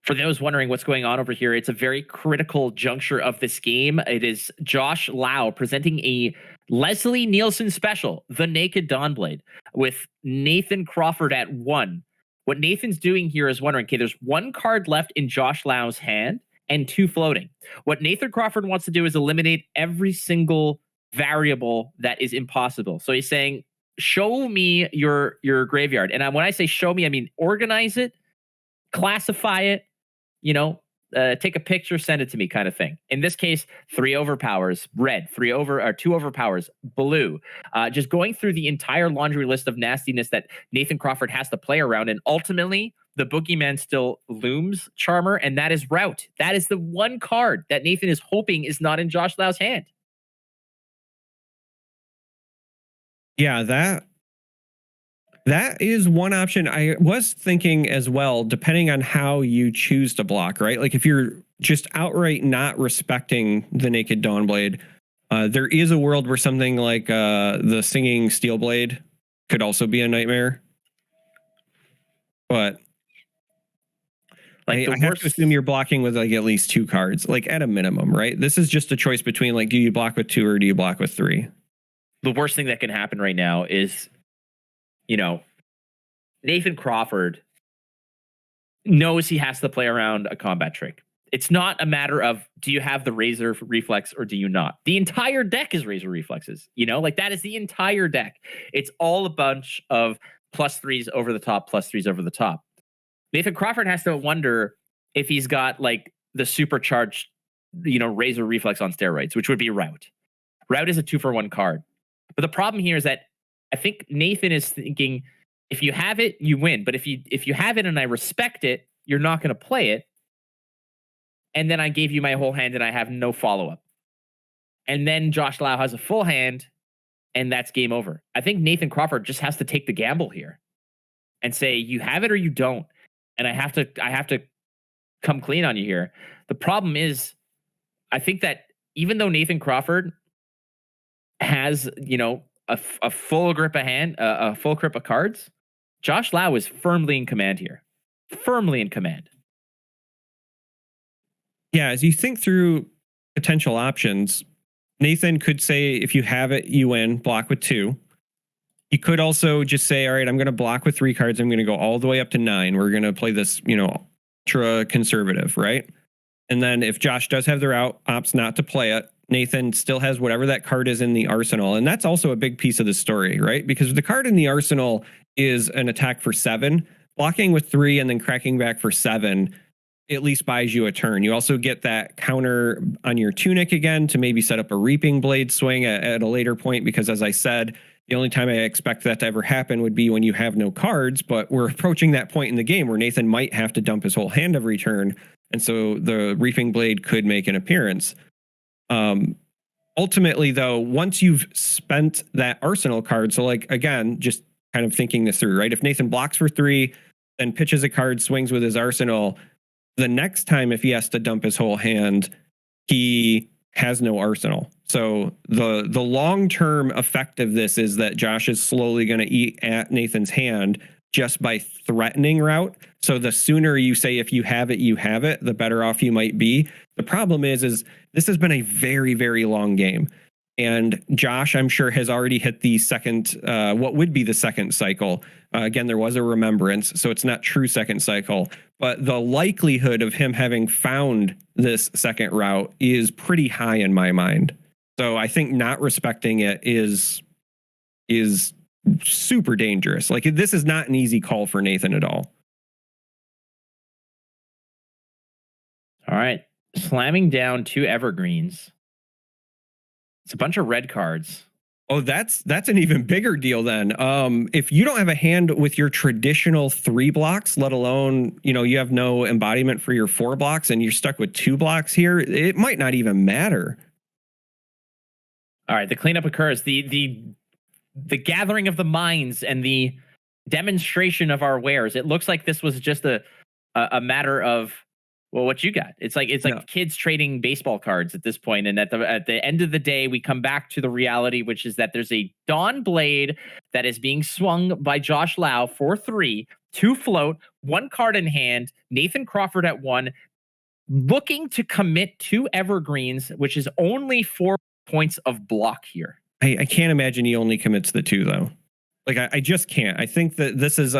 For those wondering what's going on over here, it's a very critical juncture of this game. It is Josh Lau presenting a Leslie Nielsen special, the Naked Dawnblade, with Nathan Crawford at 1. What Nathan's doing here is wondering, okay, there's 1 card left in Josh Lau's hand and 2 floating. What Nathan Crawford wants to do is eliminate every single variable that is impossible. So he's saying, show me your graveyard. And when I say show me, I mean organize it, classify it, take a picture, send it to me kind of thing. In this case, 3 overpowers, red, 2 overpowers, blue. Just going through the entire laundry list of nastiness that Nathan Crawford has to play around. And ultimately, the boogeyman still looms, Charmer, and that is route. That is the 1 card that Nathan is hoping is not in Josh Lau's hand. Yeah, that is one option. I was thinking as well, depending on how you choose to block, right? Like if you're just outright not respecting the Naked Dawnblade, there is a world where something like the Singing Steelblade could also be a nightmare. But I have to assume you're blocking with like at least 2 cards, like at a minimum, right? This is just a choice between like, do you block with 2 or do you block with 3? The worst thing that can happen right now is, Nathan Crawford knows he has to play around a combat trick. It's not a matter of, do you have the Razor Reflex or do you not? The entire deck is Razor Reflexes, that is the entire deck. It's all a bunch of +3s over the top, +3s over the top. Nathan Crawford has to wonder if he's got like the supercharged, Razor Reflex on steroids, which would be Route. Route is a 2-for-1 card. But the problem here is that I think Nathan is thinking, if you have it, you win. But if you have it and I respect it, you're not going to play it. And then I gave you my whole hand and I have no follow-up. And then Josh Lau has a full hand and that's game over. I think Nathan Crawford just has to take the gamble here and say, you have it or you don't. And I have to come clean on you here. The problem is, I think that even though Nathan Crawford has, a full grip of hand, a full grip of cards, Josh Lau is firmly in command here. Firmly in command. Yeah, as you think through potential options, Nathan could say, if you have it, you win, block with 2. He could also just say, all right, I'm going to block with 3 cards. I'm going to go all the way up to 9. We're going to play this, ultra conservative, right? And then if Josh does have the route, opts not to play it, Nathan still has whatever that card is in the arsenal. And that's also a big piece of the story, right? Because the card in the arsenal is an attack for 7. Blocking with 3 and then cracking back for 7 at least buys you a turn. You also get that counter on your tunic again to maybe set up a Reaping Blade swing at a later point, because as I said, the only time I expect that to ever happen would be when you have no cards, but we're approaching that point in the game where Nathan might have to dump his whole hand every turn. And so the Reaping Blade could make an appearance. Ultimately, though, once you've spent that arsenal card, so like, again, just kind of thinking this through, right? If Nathan blocks for 3, then pitches a card, swings with his arsenal, the next time if he has to dump his whole hand, he has no arsenal. So the long-term effect of this is that Josh is slowly going to eat at Nathan's hand just by threatening route. So the sooner you say, if you have it, you have it, the better off you might be. The problem is this has been a very, very long game. And Josh, I'm sure, has already hit the second, what would be the second cycle. Again, there was a remembrance, so it's not true second cycle. But the likelihood of him having found this second route is pretty high in my mind. So I think not respecting it is super dangerous. Like, this is not an easy call for Nathan at all. All right. Slamming down 2 evergreens. It's a bunch of red cards. Oh, that's an even bigger deal then. If you don't have a hand with your traditional 3 blocks, let alone, you have no embodiment for your 4 blocks and you're stuck with 2 blocks here, it might not even matter. All right, the cleanup occurs. The gathering of the minds and the demonstration of our wares. It looks like this was just a matter of, well, what you got? It's like kids trading baseball cards at this point. And at the end of the day, we come back to the reality, which is that there's a Dawn Blade that is being swung by Josh Lau for 3, 2 float, 1 card in hand, Nathan Crawford at 1, looking to commit 2 evergreens, which is only 4 points of block here. I can't imagine he only commits the 2 though. Like, I just can't. I think that this is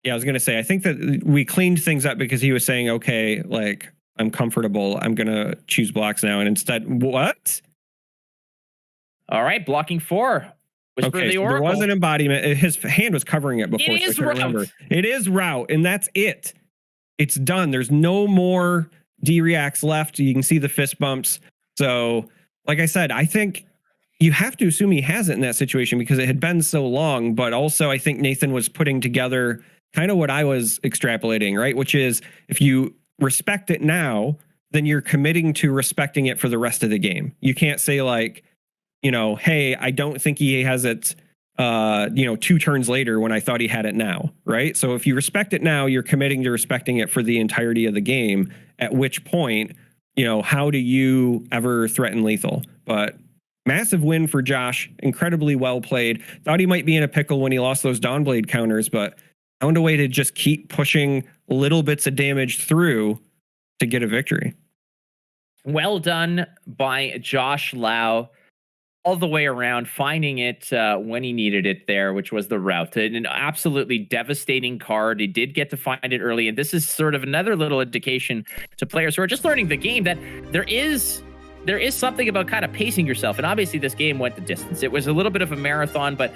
yeah, I was going to say, I think that we cleaned things up because he was saying, okay, like, I'm comfortable. I'm going to choose blocks now. And instead, what? All right, blocking 4. Whisper okay, the so there Oracle. was an embodiment. His hand was covering it before. It is so I route. remember. It is route, and that's it. It's done. There's no more D-reacts left. You can see the fist bumps. So, like I said, I think you have to assume he has it in that situation because it had been so long. But also, I think Nathan was putting together kind of what I was extrapolating, right? Which is, if you respect it now, then you're committing to respecting it for the rest of the game. You can't say like, hey, I don't think he has it, 2 turns later when I thought he had it now, right? So if you respect it now, you're committing to respecting it for the entirety of the game, at which point, how do you ever threaten lethal? But massive win for Josh, incredibly well played. Thought he might be in a pickle when he lost those Dawnblade counters, but found a way to just keep pushing little bits of damage through to get a victory. Well done by Josh Lau, all the way around, finding it when he needed it there, which was the route. An absolutely devastating card. He did get to find it early, and this is sort of another little indication to players who are just learning the game that there is there is something about kind of pacing yourself. And obviously this game went the distance. It was a little bit of a marathon, but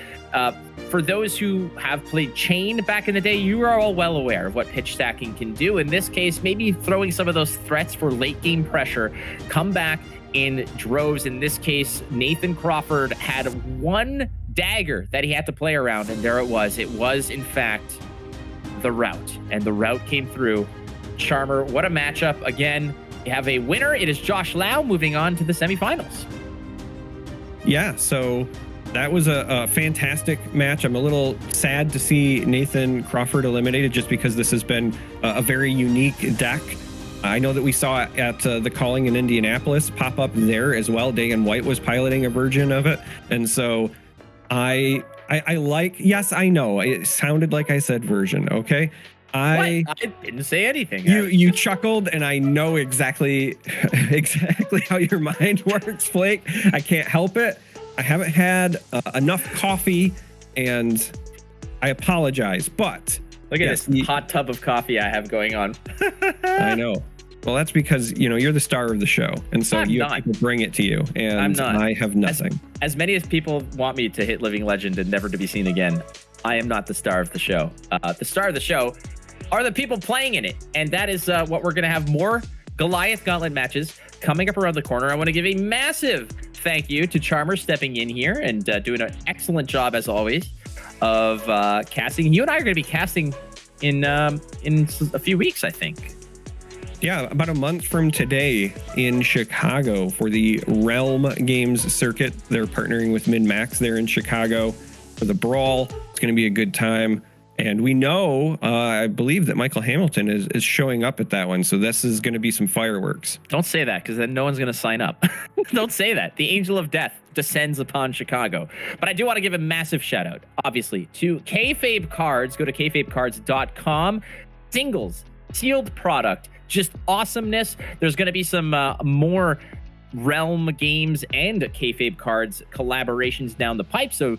for those who have played Chain back in the day, you are all well aware of what pitch stacking can do. In this case, maybe throwing some of those threats for late game pressure come back in droves. In this case, Nathan Crawford had one dagger that he had to play around, and there it was. It was, in fact, the route, and the route came through. Charmer, what a matchup. Again, you have a winner. It is Josh Lau moving on to the semifinals. Yeah, so that was a fantastic match. I'm a little sad to see Nathan Crawford eliminated just because this has been a very unique deck. I know that we saw it at the Calling in Indianapolis pop up there as well. Dagan White was piloting a version of it. And so I like, yes, I know it sounded like I said version. Okay. I didn't say anything. You chuckled, and I know exactly how your mind works, Flake. I can't help it. I haven't had enough coffee, and I apologize. But look at this hot tub of coffee I have going on. I know. Well, that's because you're the star of the show, and so you have to bring it to you. And I'm not. I have nothing. As many as people want me to hit Living Legend and never to be seen again, I am not the star of the show. The star of the show are the people playing in it. And that is what we're going to have more Goliath Gauntlet matches coming up around the corner. I want to give a massive thank you to Charmer stepping in here and doing an excellent job, as always, of casting. You and I are going to be casting in a few weeks, I think. Yeah, about a month from today in Chicago for the Realm Games circuit. They're partnering with MinMax there in Chicago for the Brawl. It's going to be a good time. And we know, I believe that Michael Hamilton is showing up at that one. So this is going to be some fireworks. Don't say that, because then no one's going to sign up. Don't say that. The Angel of Death descends upon Chicago. But I do want to give a massive shout out, obviously, to FAB Cards. Go to kfabecards.com. Singles, sealed product, just awesomeness. There's going to be some more Realm Games and FAB Cards collaborations down the pipe. So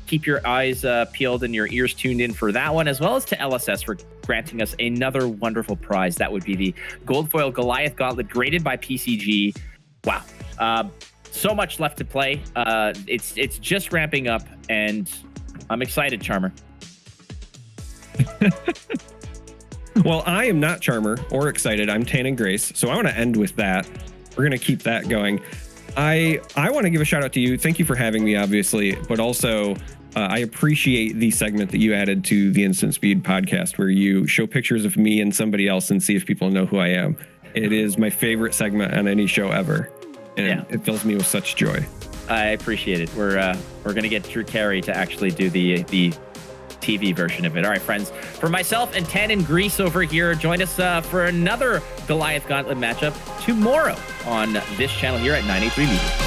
keep your eyes peeled and your ears tuned in for that one, as well as to LSS for granting us another wonderful prize. That would be the Gold Foil Goliath Gauntlet graded by PCG. Wow. So much left to play. It's just ramping up, and I'm excited, Charmer. Well, I am not Charmer or excited. I'm Tan and Grace. So I want to end with that. We're going to keep that going. I want to give a shout out to you. Thank you for having me, obviously, but also I appreciate the segment that you added to the Instant Speed podcast where you show pictures of me and somebody else and see if people know who I am. It is my favorite segment on any show ever, and it fills me with such joy. I appreciate it. We're going to get Drew Carey to actually do the TV version of it. All right, friends, for myself and Tan and Grease over here, join us for another Goliath Gauntlet matchup tomorrow on this channel here at 983 Media.